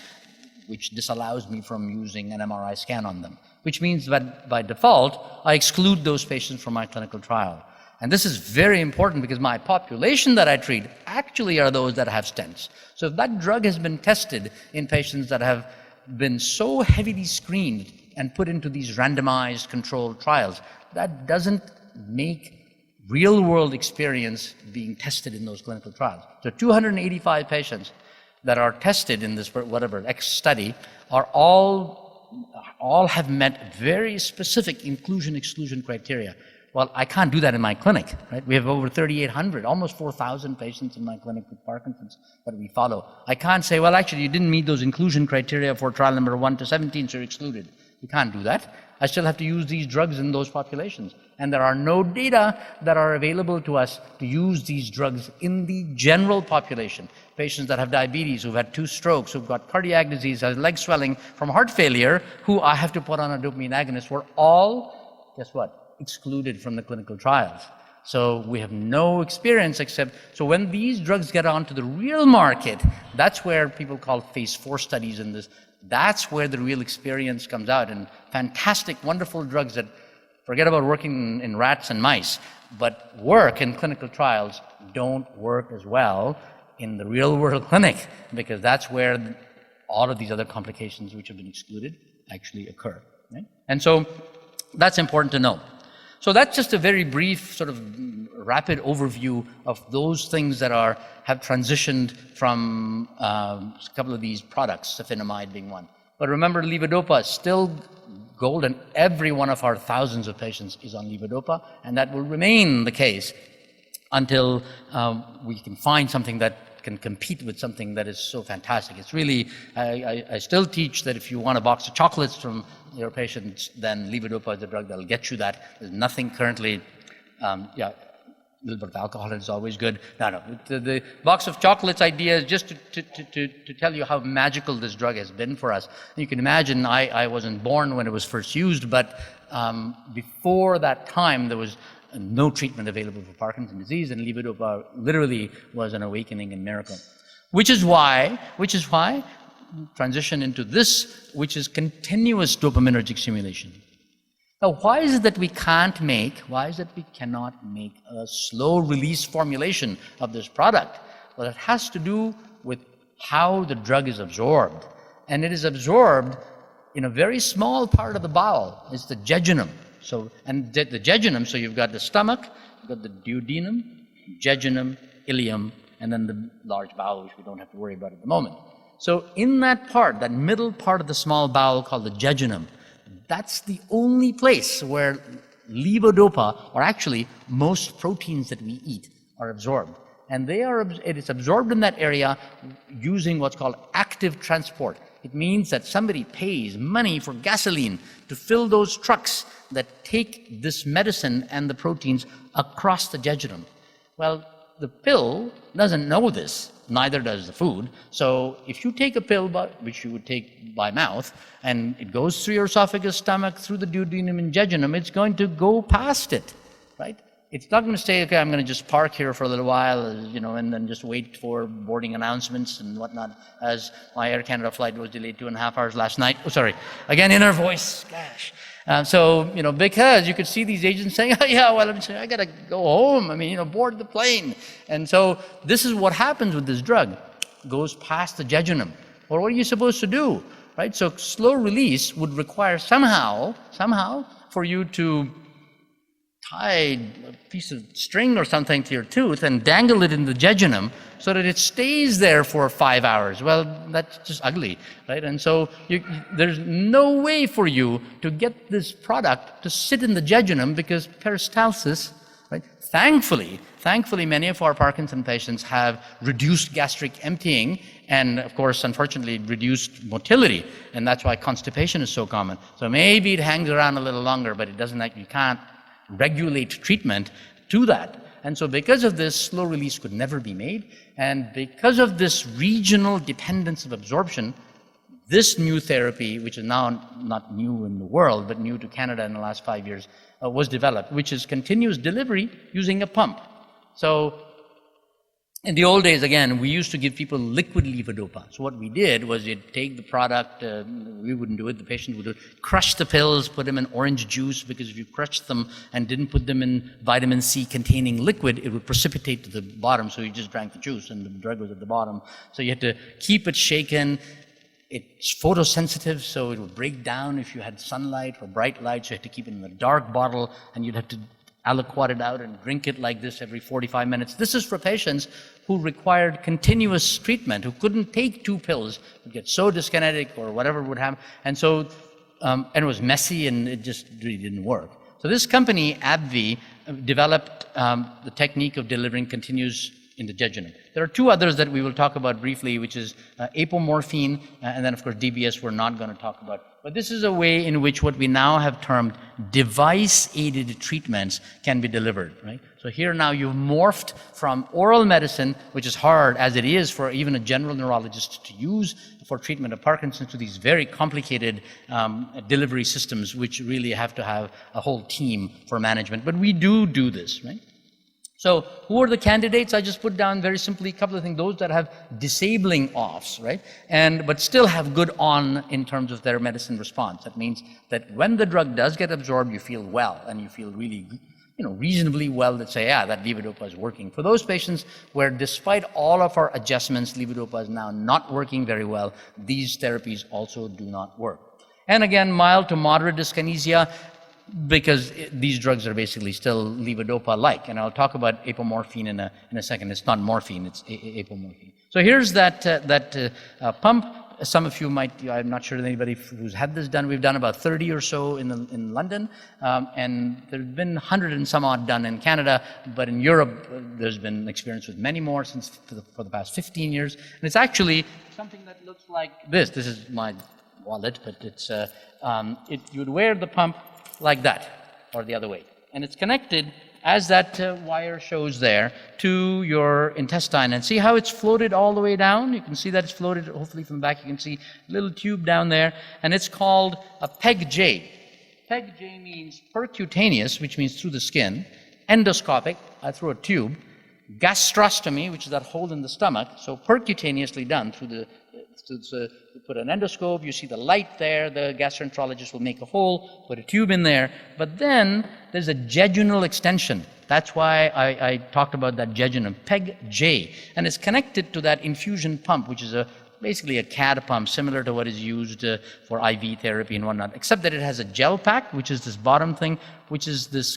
which disallows me from using an MRI scan on them, which means that by default, I exclude those patients from my clinical trial. And this is very important because my population that I treat actually are those that have stents. So if that drug has been tested in patients that have been so heavily screened and put into these randomized controlled trials, that doesn't make real-world experience being tested in those clinical trials. So 285 patients that are tested in this whatever X study are all have met very specific inclusion-exclusion criteria. Well, I can't do that in my clinic, right? We have over 3,800, almost 4,000 patients in my clinic with Parkinson's that we follow. I can't say, well, actually, you didn't meet those inclusion criteria for trial number 1 to 17, so you're excluded. You can't do that. I still have to use these drugs in those populations. And there are no data that are available to us to use these drugs in the general population. Patients that have diabetes, who've had 2 strokes, who've got cardiac disease, has leg swelling from heart failure, who I have to put on a dopamine agonist, were all, guess what? Excluded from the clinical trials. So we have no experience except, so when these drugs get onto the real market, that's where people call phase 4 studies in this, that's where the real experience comes out, and fantastic, wonderful drugs that, forget about working in rats and mice, but work in clinical trials don't work as well in the real world clinic, because that's where all of these other complications which have been excluded actually occur, right? And so that's important to know. So that's just a very brief sort of rapid overview of those things that have transitioned from a couple of these products, safinamide being one. But remember, levodopa is still gold, and every one of our thousands of patients is on levodopa, and that will remain the case until we can find something that can compete with something that is so fantastic. It's really, I still teach that if you want a box of chocolates from your patients, then levodopa is the drug that'll get you that. There's nothing currently, a little bit of alcohol is always good. No, the box of chocolates idea is just to tell you how magical this drug has been for us. You can imagine, I wasn't born when it was first used, but before that time, there was no treatment available for Parkinson's disease, and levodopa literally was an awakening and miracle. Which is why transition into this, which is continuous dopaminergic stimulation. Now, why is it that we cannot make a slow release formulation of this product? Well, it has to do with how the drug is absorbed. And it is absorbed in a very small part of the bowel. It's the jejunum. So, and the jejunum, so you've got the stomach, you've got the duodenum, jejunum, ileum, and then the large bowel, which we don't have to worry about at the moment. So in that part, that middle part of the small bowel called the jejunum, that's the only place where levodopa, or actually most proteins that we eat, are absorbed. And it is absorbed in that area using what's called active transport. It means that somebody pays money for gasoline to fill those trucks that take this medicine and the proteins across the jejunum. Well, the pill doesn't know this, neither does the food. So if you take a pill, which you would take by mouth, and it goes through your esophagus, stomach, through the duodenum and jejunum, it's going to go past it, right? It's not going to say, okay, I'm going to just park here for a little while, and then just wait for boarding announcements and whatnot, as my Air Canada flight was delayed 2.5 hours last night. Oh, sorry. Again, inner voice, gosh. Because you could see these agents saying, oh, yeah, well, I got to go home. Board the plane. And so this is what happens with this drug. It goes past the jejunum. Well, what are you supposed to do, right? So slow release would require somehow for you to tie a piece of string or something to your tooth and dangle it in the jejunum so that it stays there for 5 hours. Well, that's just ugly, right? And so there's no way for you to get this product to sit in the jejunum because peristalsis, right? Thankfully, many of our Parkinson patients have reduced gastric emptying and, of course, unfortunately, reduced motility, and that's why constipation is so common. So maybe it hangs around a little longer, but it doesn't, you can't regulate treatment to that. And so because of this, slow release could never be made. And because of this regional dependence of absorption, this new therapy, which is now not new in the world, but new to Canada in the last 5 years, was developed, which is continuous delivery using a pump. So In the old days, again, we used to give people liquid levodopa. So what we did was you'd take the product, we wouldn't do it, the patient would do it, crush the pills, put them in orange juice, because if you crushed them and didn't put them in vitamin C containing liquid, it would precipitate to the bottom, so you just drank the juice and the drug was at the bottom. So you had to keep it shaken. It's photosensitive, so it would break down if you had sunlight or bright light, so you had to keep it in a dark bottle, and you'd have to aliquot it out and drink it like this every 45 minutes. This is for patients who required continuous treatment, who couldn't take 2 pills, would get so dyskinetic or whatever would happen. And so, and it was messy and it just really didn't work. So this company, AbbVie, developed the technique of delivering continuous in the jejunum. There are 2 others that we will talk about briefly, which is apomorphine, and then of course DBS we're not going to talk about. But this is a way in which what we now have termed device-aided treatments can be delivered, right? So here now you've morphed from oral medicine, which is hard as it is for even a general neurologist to use for treatment of Parkinson's, to these very complicated delivery systems, which really have to have a whole team for management. But we do this, right? So who are the candidates? I just put down very simply a couple of things. Those that have disabling offs, right? But still have good on in terms of their medicine response. That means that when the drug does get absorbed, you feel well and you feel really, reasonably well, that say, yeah, that levodopa is working. For those patients where despite all of our adjustments, levodopa is now not working very well, these therapies also do not work. And again, mild to moderate dyskinesia, because these drugs are basically still levodopa-like, and I'll talk about apomorphine in a second. It's not morphine; it's apomorphine. So here's that pump. Some of you might, I'm not sure anybody who's had this done. We've done about 30 or so in London, and there's been 100 and some odd done in Canada. But in Europe, there's been experience with many more for the past 15 years, and it's actually something that looks like this. This is my wallet, but it's you would wear the pump like that, or the other way. And it's connected, as that wire shows there, to your intestine. And see how it's floated all the way down? You can see that it's floated, hopefully from the back you can see a little tube down there, and it's called a PEG-J. PEG-J means percutaneous, which means through the skin, endoscopic, through a tube, gastrostomy, which is that hole in the stomach, so percutaneously done through the So you put an endoscope, you see the light there, the gastroenterologist will make a hole, put a tube in there, but then there's a jejunal extension. That's why I talked about that jejunum, PEG-J, and it's connected to that infusion pump, which is basically a CAD pump, similar to what is used for IV therapy and whatnot, except that it has a gel pack, which is this bottom thing, which is this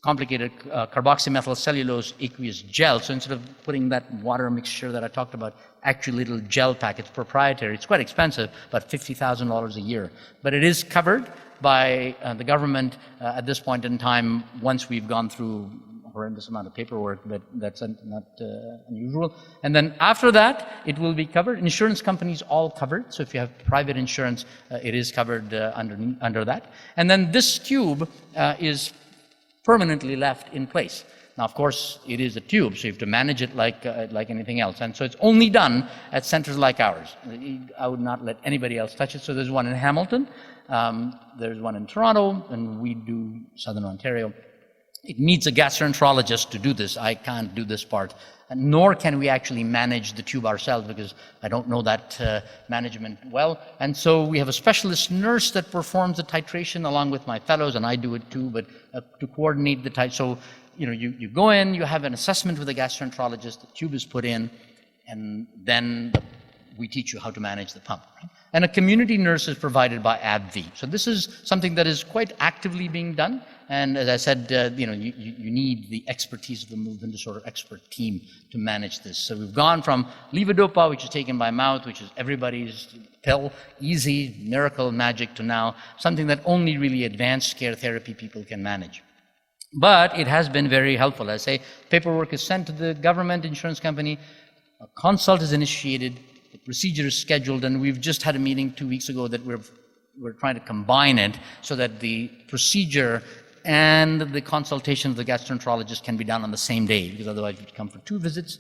complicated carboxymethylcellulose aqueous gel. So instead of putting that water mixture that I talked about, actually little gel pack, it's proprietary. It's quite expensive, about $50,000 a year. But it is covered by the government at this point in time, once we've gone through a horrendous amount of paperwork, but that's not unusual. And then after that, it will be covered. Insurance companies all covered. So if you have private insurance, it is covered under that. And then this tube is permanently left in place. Now, of course, it is a tube, so you have to manage it like anything else. And so it's only done at centers like ours. I would not let anybody else touch it. So there's one in Hamilton, there's one in Toronto, and we do Southern Ontario. It needs a gastroenterologist to do this. I can't do this part, nor can we actually manage the tube ourselves because I don't know that management well. And so we have a specialist nurse that performs the titration along with my fellows, and I do it too, but to coordinate the titration. So, you go in, you have an assessment with a gastroenterologist, the tube is put in, and then we teach you how to manage the pump. Right? And a community nurse is provided by AbbVie. So this is something that is quite actively being done. And as I said, you need the expertise of the movement disorder expert team to manage this. So we've gone from levodopa, which is taken by mouth, which is everybody's pill, easy, miracle, magic, to now something that only really advanced care therapy people can manage. But it has been very helpful. As I say, paperwork is sent to the government insurance company, a consult is initiated, the procedure is scheduled, and we've just had a meeting 2 weeks ago that we're trying to combine it so that the procedure and the consultation of the gastroenterologist can be done on the same day, because otherwise we'd come for 2 visits.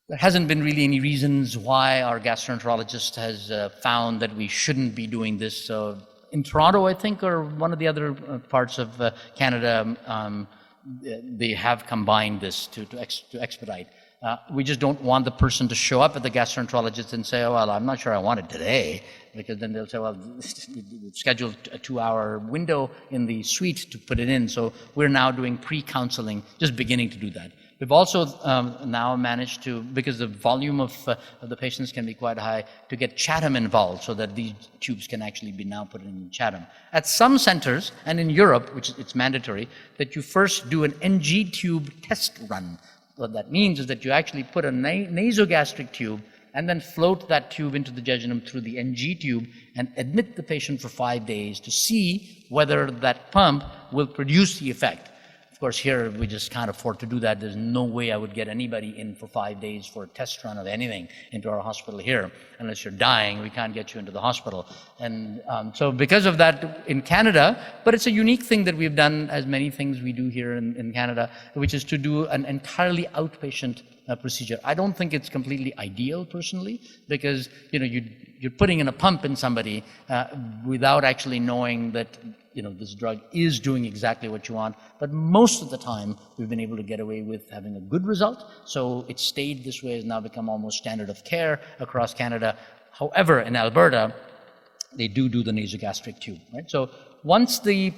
There hasn't been really any reasons why our gastroenterologist has found that we shouldn't be doing this. So in Toronto, I think, or one of the other parts of Canada, they have combined this to expedite. We just don't want the person to show up at the gastroenterologist and say, oh, well, I'm not sure I want it today, because then they'll say, well, schedule a 2-hour window in the suite to put it in. So we're now doing pre-counseling, just beginning to do that. We've also now managed to, because the volume of the patients can be quite high, to get Chatham involved so that these tubes can actually be now put in Chatham. At some centers, and in Europe, which it's mandatory, that you first do an NG tube test run. What that means is that you actually put a nasogastric tube and then float that tube into the jejunum through the NG tube and admit the patient for 5 days to see whether that pump will produce the effect. Of course, here we just can't afford to do that. There's no way I would get anybody in for 5 days for a test run of anything into our hospital here. Unless you're dying, we can't get you into the hospital. And so because of that in Canada, but it's a unique thing that we've done, as many things we do here in Canada, which is to do an entirely outpatient procedure. I don't think it's completely ideal personally, because you're putting in a pump in somebody without actually knowing that this drug is doing exactly what you want. But most of the time, we've been able to get away with having a good result. So it stayed this way, has now become almost standard of care across Canada. However, in Alberta, they do the nasogastric tube, right? So once the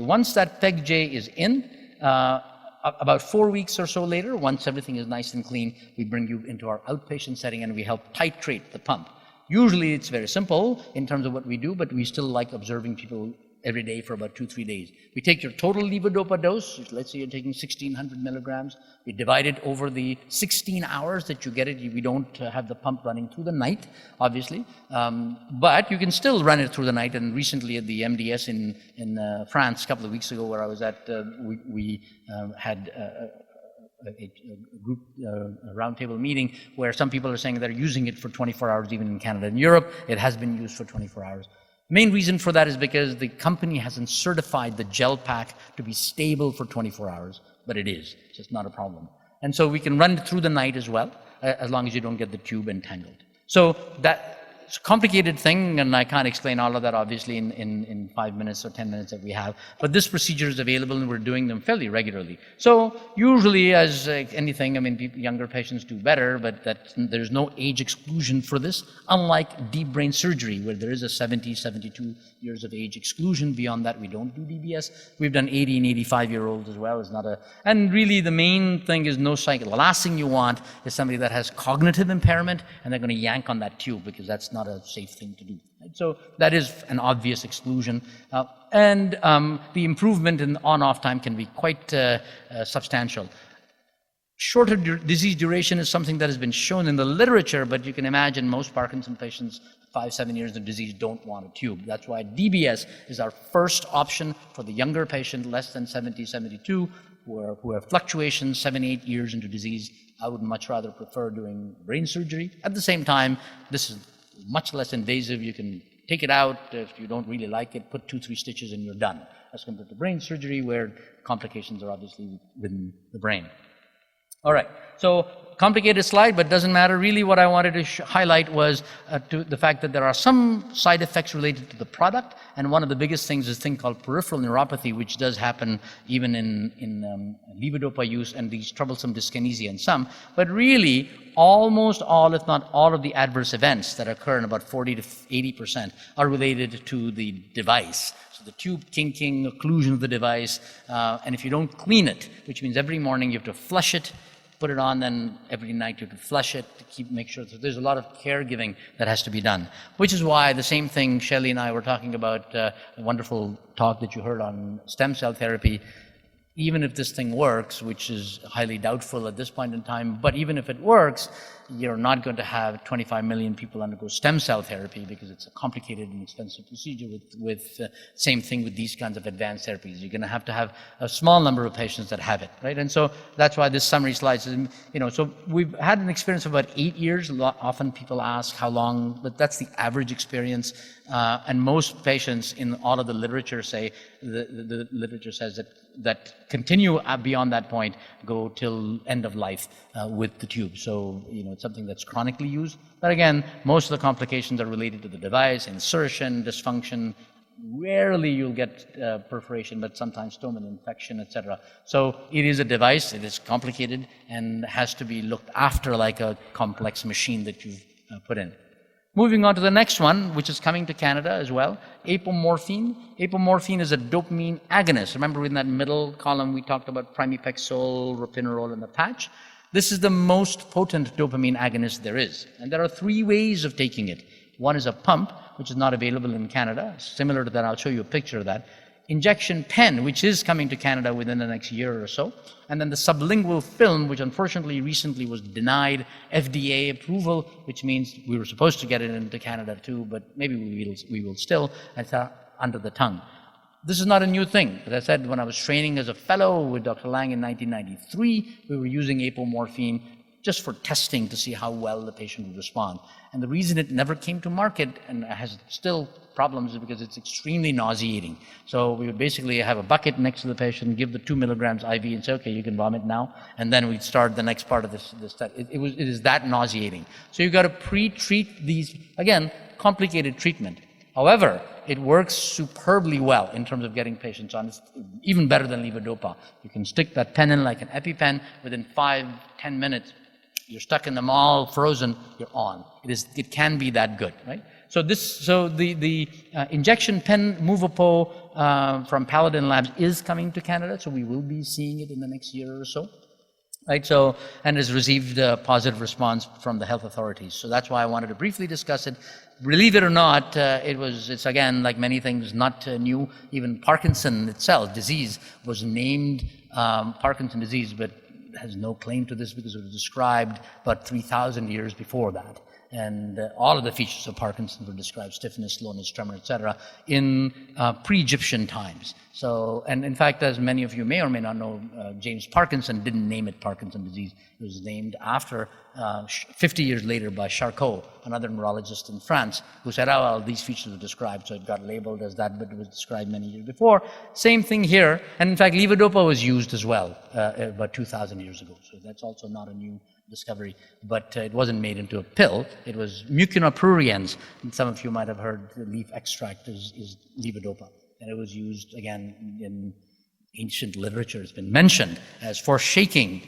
once that PEG-J is in, about 4 weeks or so later, once everything is nice and clean, we bring you into our outpatient setting and we help titrate the pump. Usually it's very simple in terms of what we do, but we still like observing people every day for about 2-3 days. We take your total levodopa dose. Let's say you're taking 1,600 milligrams. We divide it over the 16 hours that you get it. We don't have the pump running through the night, obviously, but you can still run it through the night. And recently at the MDS in France, a couple of weeks ago, where I was at, we had a group roundtable meeting where some people are saying they're using it for 24 hours even in Canada. In Europe, it has been used for 24 hours. Main reason for that is because the company hasn't certified the gel pack to be stable for 24 hours, but it is. It's just not a problem. And so we can run it through the night as well, as long as you don't get the tube entangled. So it's a complicated thing, and I can't explain all of that obviously in 5 minutes or 10 minutes that we have, but this procedure is available and we're doing them fairly regularly. So usually, as anything, I mean, younger patients do better, but there's no age exclusion for this, unlike deep brain surgery, where there is a 70, 72 years of age exclusion. Beyond that, we don't do DBS. We've done 80 and 85-year-olds as well. And really the main thing is no cycle. The last thing you want is somebody that has cognitive impairment and they're going to yank on that tube, because that's not a safe thing to do. Right? So that is an obvious exclusion. And the improvement in on-off time can be quite substantial. Shorter disease duration is something that has been shown in the literature, but you can imagine most Parkinson patients, 5-7 years of disease, don't want a tube. That's why DBS is our first option for the younger patient, less than 70, 72, who have fluctuations 7-8 years into disease. I would much rather prefer doing brain surgery. At the same time, this is much less invasive. You can take it out if you don't really like it, put 2-3 stitches and you're done, as compared to brain surgery, where complications are obviously within the brain. All right, so complicated slide, but doesn't matter. Really what I wanted to highlight was to the fact that there are some side effects related to the product, and one of the biggest things is a thing called peripheral neuropathy, which does happen even in levodopa use and these troublesome dyskinesia in some. But really, almost all, if not all, of the adverse events that occur in about 40 to 80% are related to the device. So the tube kinking, occlusion of the device, and if you don't clean it, which means every morning you have to flush it, put it on, then every night you have to flush it to make sure. So there's a lot of caregiving that has to be done, which is why the same thing Shelley and I were talking about, a wonderful talk that you heard on stem cell therapy. Even if this thing works, which is highly doubtful at this point in time, but even if it works, you're not going to have 25 million people undergo stem cell therapy, because it's a complicated and expensive procedure with same thing with these kinds of advanced therapies. You're going to have a small number of patients that have it, right? And so that's why this summary slide says, so we've had an experience of about 8 years. Often people ask how long, but that's the average experience. And most patients in all of the literature say, the literature says that continue beyond that point, go till end of life with the tube. So, it's something that's chronically used. But again, most of the complications are related to the device, insertion, dysfunction, Rarely you'll get perforation, but sometimes stomal infection, etc. So it is a device, it is complicated, and has to be looked after like a complex machine that you've put in. Moving on to the next one, which is coming to Canada as well, apomorphine. Apomorphine is a dopamine agonist. Remember in that middle column we talked about pramipexole, ropinirole, and the patch? This is the most potent dopamine agonist there is. And there are 3 ways of taking it. One is a pump, which is not available in Canada. Similar to that, I'll show you a picture of that. Injection pen, which is coming to Canada within the next year or so. And then the sublingual film, which unfortunately recently was denied FDA approval, which means we were supposed to get it into Canada too, but maybe we will still. It's under the tongue. This is not a new thing. As I said, when I was training as a fellow with Dr. Lang in 1993, we were using apomorphine just for testing to see how well the patient would respond. And the reason it never came to market and has still problems is because it's extremely nauseating. So we would basically have a bucket next to the patient, give the 2 milligrams IV and say, okay, you can vomit now. And then we'd start the next part of this study. It is that nauseating. So you've got to pre-treat these, again, complicated treatment. However, it works superbly well in terms of getting patients on. It's even better than levodopa. You can stick that pen in like an EpiPen. Within 5-10 minutes, you're stuck in the mall, frozen, you're on. It can be that good, right? So the injection pen Movopo from Paladin Labs is coming to Canada, so we will be seeing it in the next year or so. Right, so, and has received a positive response from the health authorities. So that's why I wanted to briefly discuss it. Believe it or not, it's again, like many things, not new. Even Parkinson itself, disease, was named Parkinson disease, but has no claim to this because it was described about 3,000 years before that. And all of the features of Parkinson's were described, stiffness, slowness, tremor, etc., in pre-Egyptian times. So, and in fact, as many of you may or may not know, James Parkinson didn't name it Parkinson disease. It was named after, 50 years later, by Charcot, another neurologist in France, who said, oh, well, these features were described, so it got labeled as that, but it was described many years before. Same thing here, and in fact, levodopa was used as well about 2,000 years ago, so that's also not a new discovery, but it wasn't made into a pill. It was mucinopruriens, and some of you might have heard the leaf extract is levodopa, and it was used again in ancient literature. It's been mentioned as for shaking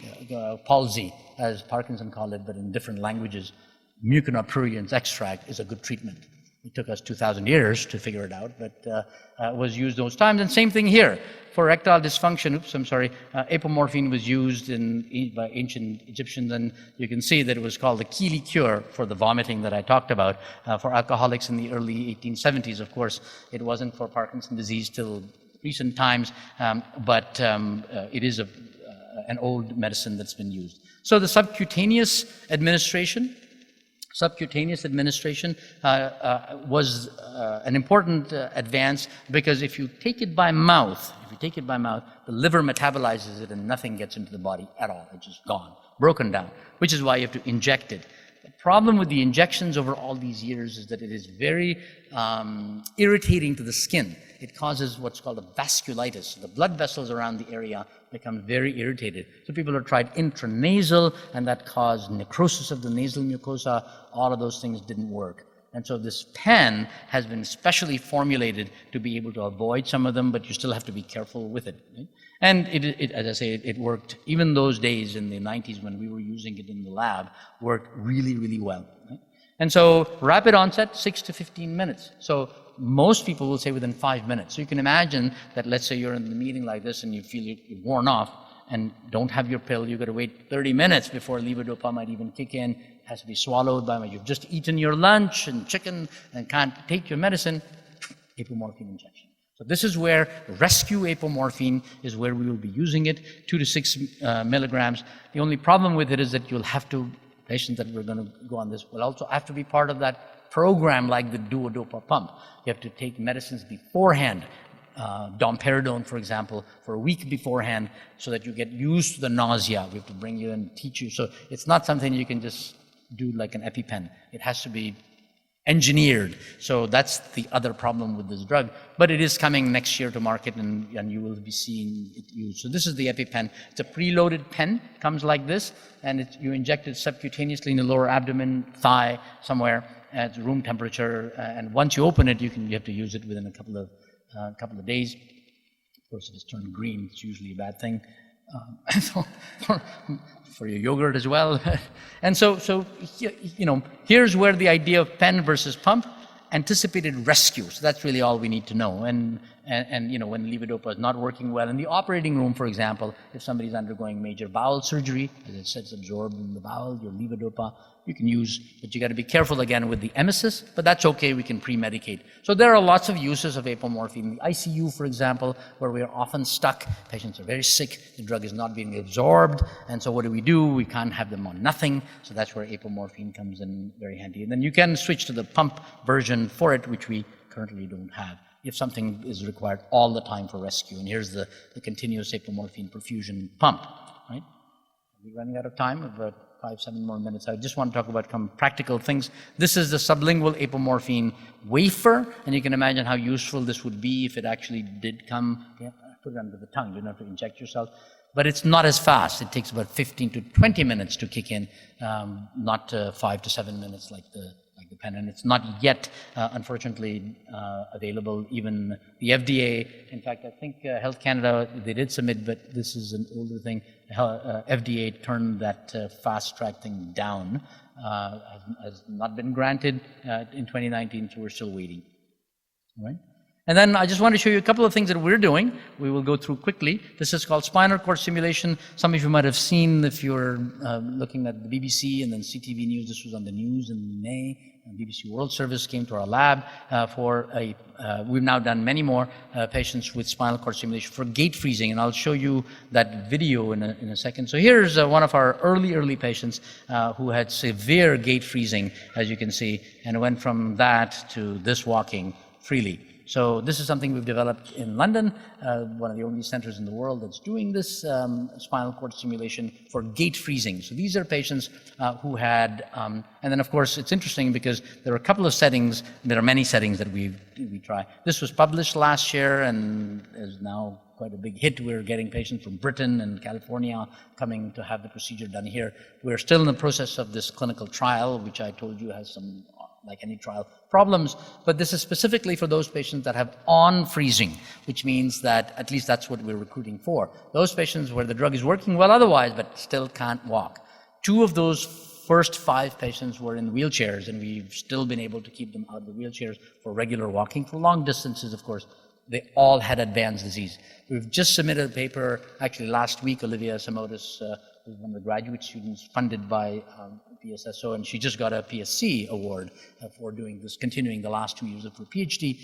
palsy, as Parkinson called it, but in different languages. Mucinopruriens extract is a good treatment. It took us 2,000 years to figure it out, but was used those times. And same thing here. For erectile dysfunction, apomorphine was used by ancient Egyptians, and you can see that it was called the Keeley cure for the vomiting that I talked about. For alcoholics in the early 1870s, of course, it wasn't for Parkinson's disease till recent times, but it is an old medicine that's been used. So the subcutaneous administration was an important advance, because if you take it by mouth, the liver metabolizes it and nothing gets into the body at all. It's just gone, broken down, which is why you have to inject it. The problem with the injections over all these years is that it is very irritating to the skin. It causes what's called a vasculitis. The blood vessels around the area become very irritated. So people have tried intranasal, and that caused necrosis of the nasal mucosa. All of those things didn't work. And so this pen has been specially formulated to be able to avoid some of them, but you still have to be careful with it. Right? And as I say, it worked. Even those days in the 90s when we were using it in the lab, worked really, really well. Right? And so rapid onset, 6 to 15 minutes. So most people will say within 5 minutes. So you can imagine that, let's say you're in the meeting like this and you feel you're worn off and don't have your pill, you've got to wait 30 minutes before levodopa might even kick in. It has to be swallowed by when you've just eaten your lunch and chicken and can't take your medicine, apomorphine injection. So this is where rescue apomorphine is where we will be using it, 2 to 6 milligrams. The only problem with it is that you'll have to, patients that we're going to go on this will also have to be part of that program like the duodopa pump. You have to take medicines beforehand, domperidone, for example, for a week beforehand, so that you get used to the nausea. We have to bring you and teach you. So it's not something you can just do like an EpiPen. It has to be engineered. So that's the other problem with this drug. But it is coming next year to market, and you will be seeing it used. So this is the EpiPen. It's a preloaded pen. It comes like this, and you inject it subcutaneously in the lower abdomen, thigh, somewhere. at room temperature, and once you open it, you have to use it within a couple of days. Of course, if it's turned green, it's usually a bad thing. So for your yogurt as well. And so here's where the idea of pen versus pump, anticipated rescue. So that's really all we need to know. And when levodopa is not working well in the operating room, for example, if somebody's undergoing major bowel surgery, as I said, it's absorbed in the bowel, your levodopa you can use, but you got to be careful again with the emesis, but that's okay, we can pre-medicate. So there are lots of uses of apomorphine. The ICU, for example, where we are often stuck, patients are very sick, the drug is not being absorbed, and so what do? We can't have them on nothing, so that's where apomorphine comes in very handy. And then you can switch to the pump version for it, which we currently don't have, if something is required all the time for rescue. And here's the continuous apomorphine perfusion pump, right? Are we running out of time? About 5-7 more minutes. I just want to talk about some practical things. This is the sublingual apomorphine wafer, and you can imagine how useful this would be if it actually did come. Yeah, put it under the tongue, you don't have to inject yourself. But it's not as fast. It takes about 15 to 20 minutes to kick in, not 5 to 7 minutes like the pen. And it's not yet, unfortunately, available. Even the FDA, in fact, I think Health Canada, they did submit, but this is an older thing. FDA turned that fast track thing down, has not been granted in 2019, so we're still waiting. All right? And then I just want to show you a couple of things that we're doing. We will go through quickly. This is called spinal cord stimulation. Some of you might have seen if you're looking at the BBC and then CTV News. This was on the news in May. BBC World Service came to our lab we've now done many more patients with spinal cord stimulation for gait freezing, and I'll show you that video in a second. So here's one of our early patients who had severe gait freezing, as you can see, and went from that to this walking freely. So this is something we've developed in London, one of the only centers in the world that's doing this spinal cord stimulation for gait freezing. So these are patients who had, and then of course it's interesting because there are a couple of settings, there are many settings that we try. This was published last year and is now quite a big hit. We're getting patients from Britain and California coming to have the procedure done here. We're still in the process of this clinical trial, which I told you has some, like any trial, problems, but this is specifically for those patients that have on-freezing, which means that at least that's what we're recruiting for. Those patients where the drug is working well otherwise, but still can't walk. 2 of those first 5 patients were in wheelchairs, and we've still been able to keep them out of the wheelchairs for regular walking. For long distances, of course, they all had advanced disease. We've just submitted a paper, actually last week, Olivia Samotis was one of the graduate students funded by PSSO, and she just got a PSC award for doing this, continuing the last 2 years of her PhD,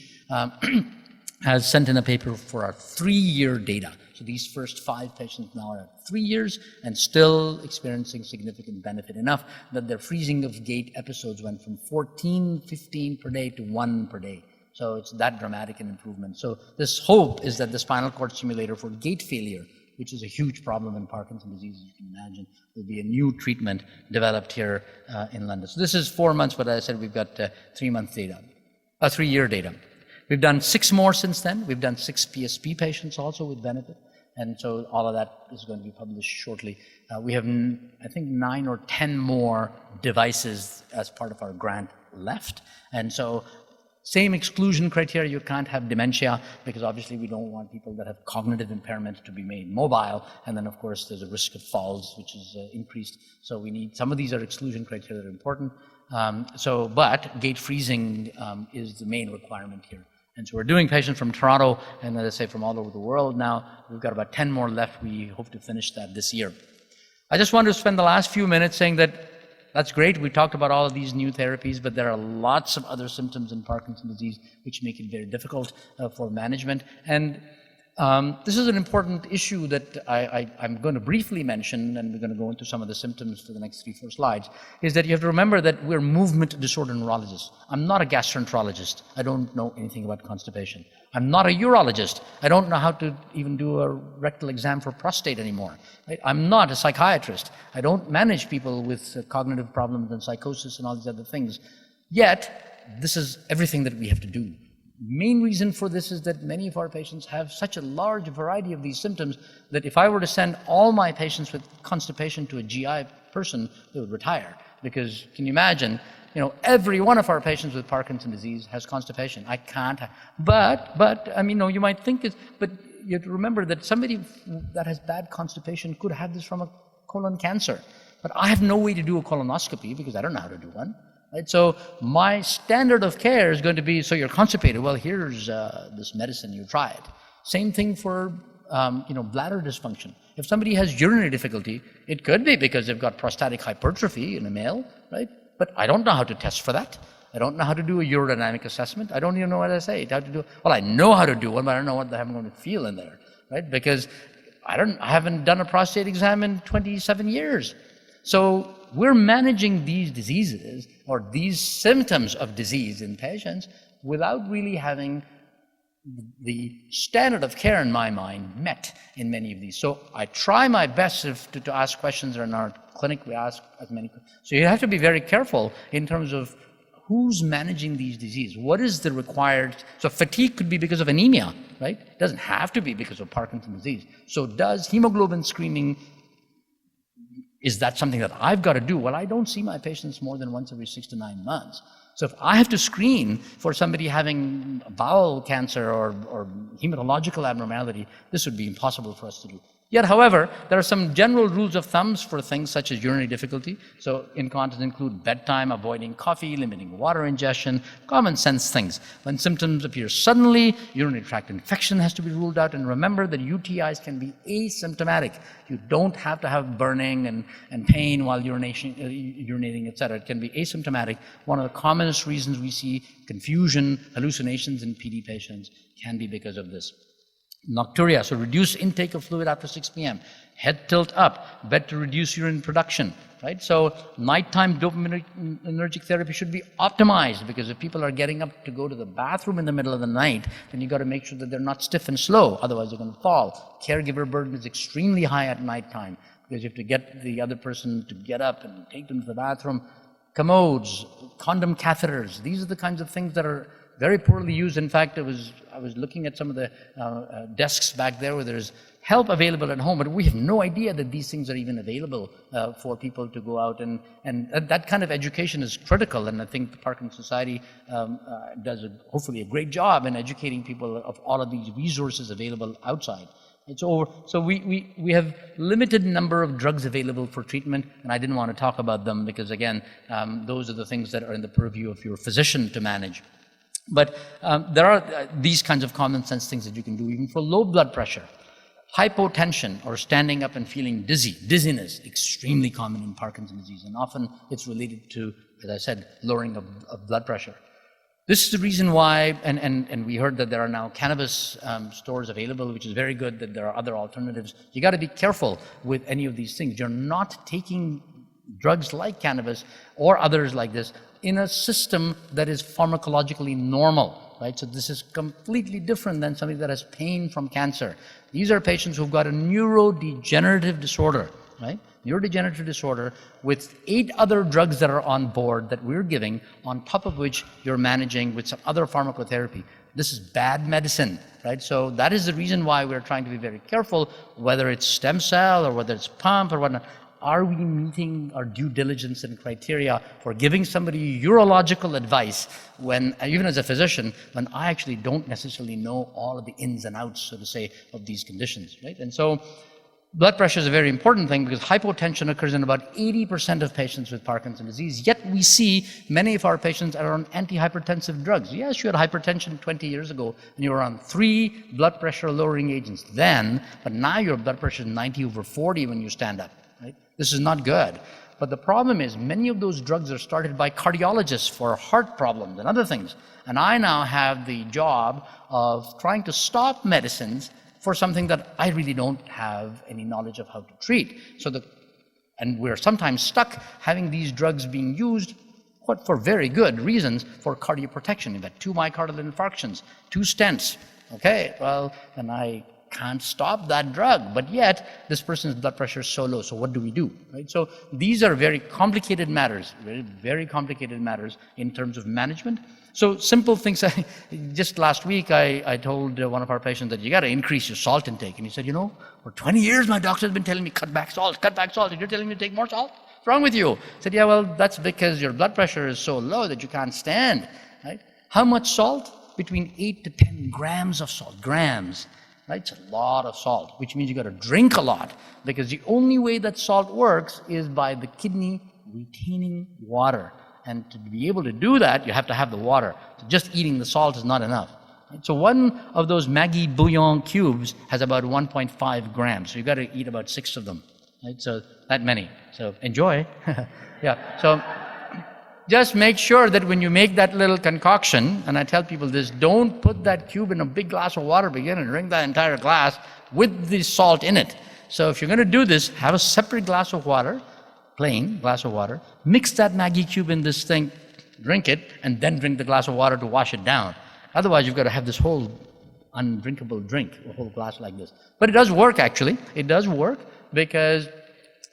has sent in a paper for our 3-year data. So these first 5 patients now are at 3 years and still experiencing significant benefit, enough that their freezing of gait episodes went from 14, 15 per day to 1 per day. So it's that dramatic an improvement. So this hope is that the spinal cord stimulator for gait failure, which is a huge problem in Parkinson's disease, as you can imagine, will be a new treatment developed here in London. So this is 4 months, but as I said, we've got 3-month data, 3-year data. We've done 6 more since then. We've done 6 PSP patients also with benefit. And so all of that is going to be published shortly. We have, I think, 9 or 10 more devices as part of our grant left. And so same exclusion criteria, you can't have dementia, because obviously we don't want people that have cognitive impairment to be made mobile. And then of course there's a risk of falls, which is increased. So we need, some of these are exclusion criteria that are important. But gait freezing is the main requirement here. And so we're doing patients from Toronto, and as I say, from all over the world now. We've got about 10 more left. We hope to finish that this year. I just wanted to spend the last few minutes saying that that's great. We talked about all of these new therapies, but there are lots of other symptoms in Parkinson's disease which make it very difficult for management. And this is an important issue that I'm going to briefly mention, and we're going to go into some of the symptoms for the next 3-4 slides, is that you have to remember that we're movement disorder neurologists. I'm not a gastroenterologist. I don't know anything about constipation. I'm not a urologist. I don't know how to even do a rectal exam for prostate anymore. Right? I'm not a psychiatrist. I don't manage people with cognitive problems and psychosis and all these other things. Yet, this is everything that we have to do. Main reason for this is that many of our patients have such a large variety of these symptoms that if I were to send all my patients with constipation to a GI person, they would retire. Because can you imagine, every one of our patients with Parkinson's disease has constipation. I can't, but I mean, you might think but you have to remember that somebody that has bad constipation could have this from a colon cancer. But I have no way to do a colonoscopy because I don't know how to do one. Right? So my standard of care is going to be, so you're constipated, well, here's this medicine, you try it. Same thing for bladder dysfunction. If somebody has urinary difficulty, it could be because they've got prostatic hypertrophy in a male, right? But I don't know how to test for that. I don't know how to do a urodynamic assessment. I don't even know what I say. How to do. Well, I know how to do one, but I don't know what I'm going to feel in there, right? Because I haven't done a prostate exam in 27 years. So we're managing these diseases or these symptoms of disease in patients without really having the standard of care in my mind met in many of these. So I try my best to ask questions. In our clinic we ask as many. So you have to be very careful in terms of who's managing these diseases. What is the required, so fatigue could be because of anemia, right? It doesn't have to be because of Parkinson's disease. So does hemoglobin screening, is that something that I've got to do? Well, I don't see my patients more than once every 6 to 9 months. So if I have to screen for somebody having bowel cancer or hematological abnormality, this would be impossible for us to do. Yet, however, there are some general rules of thumbs for things such as urinary difficulty. So incontinence include bedtime, avoiding coffee, limiting water ingestion, common sense things. When symptoms appear suddenly, urinary tract infection has to be ruled out. And remember that UTIs can be asymptomatic. You don't have to have burning and pain while urinating, etc. It can be asymptomatic. One of the commonest reasons we see confusion, hallucinations in PD patients can be because of this. Nocturia, so reduce intake of fluid after 6 p.m. Head tilt up, bed to reduce urine production, right? So nighttime dopaminergic therapy should be optimized because if people are getting up to go to the bathroom in the middle of the night, then you got to make sure that they're not stiff and slow, otherwise they're going to fall. Caregiver burden is extremely high at nighttime because you have to get the other person to get up and take them to the bathroom. Commodes, condom catheters, these are the kinds of things that are very poorly used. In fact, I was looking at some of the desks back there where there's help available at home, but we have no idea that these things are even available for people to go out, and that kind of education is critical, and I think the Parkinson Society does hopefully a great job in educating people of all of these resources available outside. So we have limited number of drugs available for treatment, and I didn't want to talk about them because, again, those are the things that are in the purview of your physician to manage. But there are these kinds of common sense things that you can do even for low blood pressure. Hypotension or standing up and feeling dizziness, extremely common in Parkinson's disease, and often it's related to, as I said, lowering of blood pressure. This is the reason why, and we heard that there are now cannabis stores available, which is very good, that there are other alternatives. You got to be careful with any of these things. You're not taking drugs like cannabis or others like this in a system that is pharmacologically normal, right? So this is completely different than somebody that has pain from cancer. These are patients who've got a neurodegenerative disorder, right? Neurodegenerative disorder with 8 other drugs that are on board that we're giving, on top of which you're managing with some other pharmacotherapy. This is bad medicine, right? So that is the reason why we're trying to be very careful, whether it's stem cell or whether it's pump or whatnot. Are we meeting our due diligence and criteria for giving somebody urological advice when, even as a physician, when I actually don't necessarily know all of the ins and outs, so to say, of these conditions, right? And so blood pressure is a very important thing because hypotension occurs in about 80% of patients with Parkinson's disease, yet we see many of our patients are on antihypertensive drugs. Yes, you had hypertension 20 years ago and you were on 3 blood pressure lowering agents then, but now your blood pressure is 90/40 when you stand up, right? This is not good. But the problem is many of those drugs are started by cardiologists for heart problems and other things. And I now have the job of trying to stop medicines for something that I really don't have any knowledge of how to treat. And we're sometimes stuck having these drugs being used for very good reasons for cardioprotection. You've had 2 myocardial infarctions, 2 stents. Okay, well, then I can't stop that drug, but yet this person's blood pressure is so low. So what do we do, right? So these are very complicated matters, very, very complicated matters in terms of management. So simple things. Just last week, I told one of our patients that you got to increase your salt intake. And he said, for 20 years, my doctor has been telling me, cut back salt, and you're telling me to take more salt? What's wrong with you? I said, yeah, well, that's because your blood pressure is so low that you can't stand, right? How much salt? Between 8 to 10 grams of salt, grams, right? It's a lot of salt, which means you got to drink a lot, because the only way that salt works is by the kidney retaining water. And to be able to do that, you have to have the water. So just eating the salt is not enough. Right? So one of those Maggi bouillon cubes has about 1.5 grams. So you've got to eat about 6 of them. Right? So that many. So enjoy. Yeah. So just make sure that when you make that little concoction, and I tell people this, don't put that cube in a big glass of water, begin and drink that entire glass with the salt in it. So if you're going to do this, have a separate glass of water, plain glass of water, mix that Maggi cube in this thing, drink it, and then drink the glass of water to wash it down. Otherwise, you've got to have this whole undrinkable drink, a whole glass like this. But it does work, actually. It does work because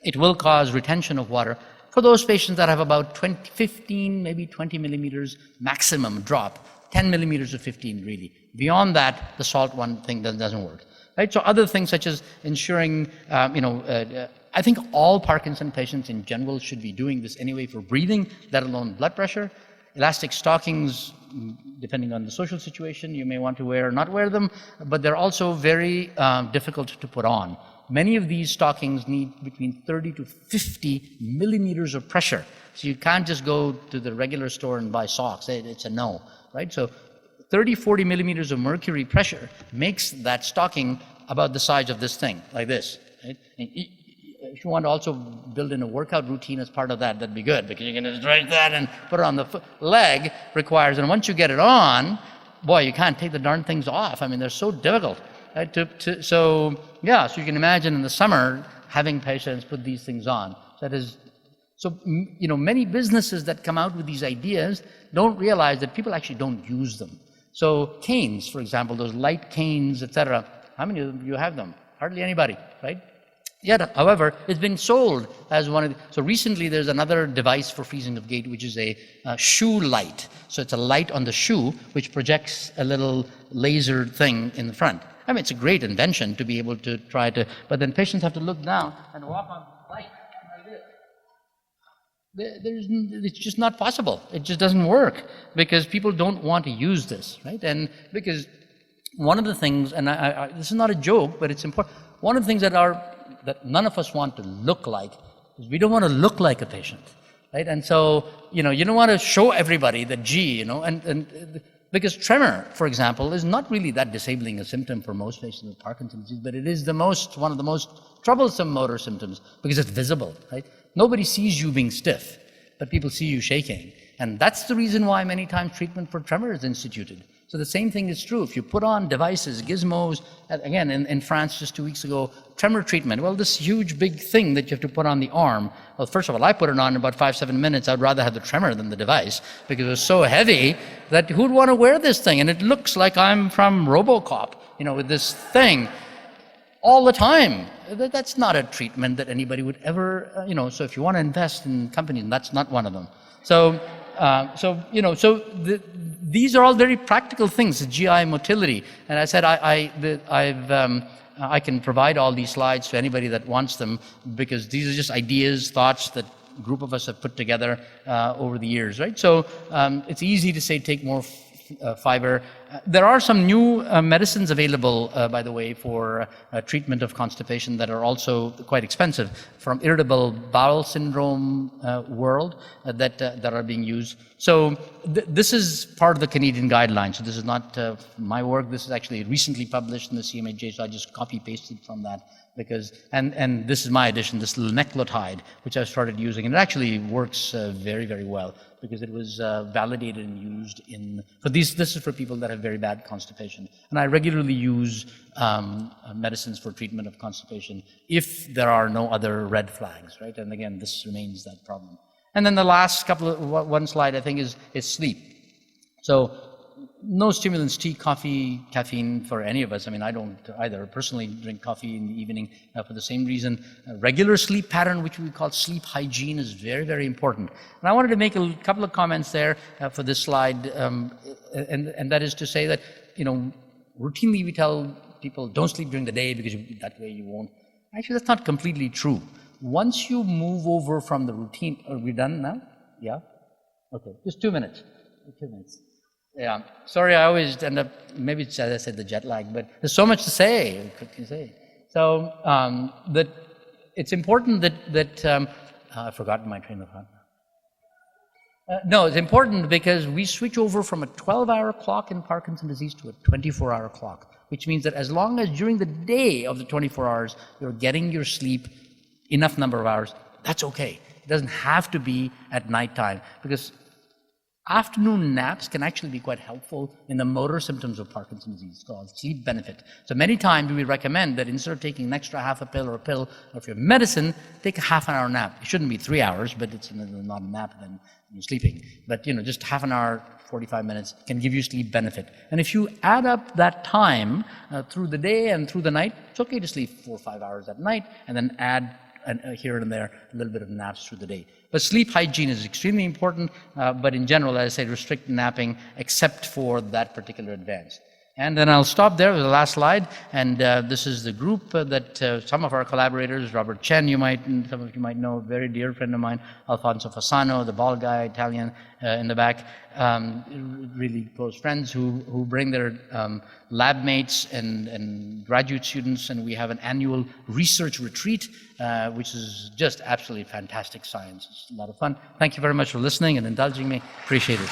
it will cause retention of water for those patients that have about 15, maybe 20 millimeters maximum drop, 10 millimeters or 15 really. Beyond that, the salt one thing doesn't work. Right? So other things such as ensuring, I think all Parkinson patients in general should be doing this anyway for breathing, let alone blood pressure. Elastic stockings, depending on the social situation, you may want to wear or not wear them, but they're also very difficult to put on. Many of these stockings need between 30 to 50 millimeters of pressure. So you can't just go to the regular store and buy socks. It's a no, right? So 30, 40 millimeters of mercury pressure makes that stocking about the size of this thing, like this. Right? And if you want to also build in a workout routine as part of that, that'd be good, because you can just drag that and put it on the leg requires, and once you get it on, boy, you can't take the darn things off. I mean, they're so difficult. Right? So you can imagine in the summer having patients put these things on. Many businesses that come out with these ideas don't realize that people actually don't use them. So canes, for example, those light canes, etc. How many of you have them? Hardly anybody, right? Yet, however, it's been sold as one of the, so recently there's another device for freezing of gait, which is a shoe light. So it's a light on the shoe which projects a little laser thing in the front. I mean, it's a great invention to be able to try to, but then patients have to look down and walk on the light like this. It's just not possible. It just doesn't work because people don't want to use this, right? And because one of the things, and this is not a joke, but it's important, one of the things that none of us want to look like is we don't want to look like a patient, right? And so, you don't want to show everybody that, and because tremor, for example, is not really that disabling a symptom for most patients with Parkinson's disease, but it is one of the most troublesome motor symptoms because it's visible, right? Nobody sees you being stiff, but people see you shaking. And that's the reason why many times treatment for tremor is instituted. So the same thing is true. If you put on devices, gizmos, again, in France just 2 weeks ago, tremor treatment, well, this huge big thing that you have to put on the arm. Well, first of all, I put it on in about 5-7 minutes. I'd rather have the tremor than the device because it was so heavy that who'd want to wear this thing? And it looks like I'm from RoboCop, with this thing all the time. That's not a treatment that anybody would ever, so if you want to invest in companies, that's not one of them. These are all very practical things, the GI motility. And I said I can provide all these slides to anybody that wants them because these are just ideas, thoughts that a group of us have put together over the years, right? So it's easy to say take more fiber. There are some new medicines available, by the way, for treatment of constipation that are also quite expensive from irritable bowel syndrome world that are being used. So this is part of the Canadian guidelines. So this is not my work. This is actually recently published in the CMHJ, so I just copy-pasted from that. And this is my addition, this linaclotide, which I started using, and it actually works very, very well because it was validated and used this is for people that have very bad constipation. And I regularly use medicines for treatment of constipation if there are no other red flags, right? And again, this remains that problem. And then the last one slide I think is sleep. So no stimulants, tea, coffee, caffeine for any of us. I mean, I don't either personally drink coffee in the evening for the same reason. A regular sleep pattern, which we call sleep hygiene, is very, very important. And I wanted to make a couple of comments there for this slide, and that is to say that, routinely we tell people don't sleep during the day because that way you won't. Actually, that's not completely true. once you move over from the routine, are we done now? Yeah? Okay, just 2 minutes. 2 minutes. Yeah, sorry, I always end up, maybe it's, as I said, the jet lag, but there's so much to say. So, that it's important that I've forgotten my train of thought. No, it's important because we switch over from a 12-hour clock in Parkinson's disease to a 24-hour clock, which means that as long as during the day of the 24 hours, you're getting your sleep enough number of hours, that's okay. It doesn't have to be at nighttime, because afternoon naps can actually be quite helpful in the motor symptoms of Parkinson's disease. It's called sleep benefit. So many times we recommend that instead of taking an extra half a pill or if you're medicine, take a half an hour nap. It shouldn't be 3 hours, but it's not a nap then you're sleeping. But just half an hour, 45 minutes can give you sleep benefit. And if you add up that time through the day and through the night, it's okay to sleep 4 or 5 hours at night and then add here and there a little bit of naps through the day. But sleep hygiene is extremely important, but in general, as I say, restrict napping except for that particular advance. And then I'll stop there with the last slide, and this is the group that some of our collaborators, Robert Chen, some of you might know, a very dear friend of mine, Alfonso Fasano, the bald guy, Italian, in the back, really close friends who bring their lab mates and graduate students, and we have an annual research retreat, which is just absolutely fantastic science. It's a lot of fun. Thank you very much for listening and indulging me. Appreciate it.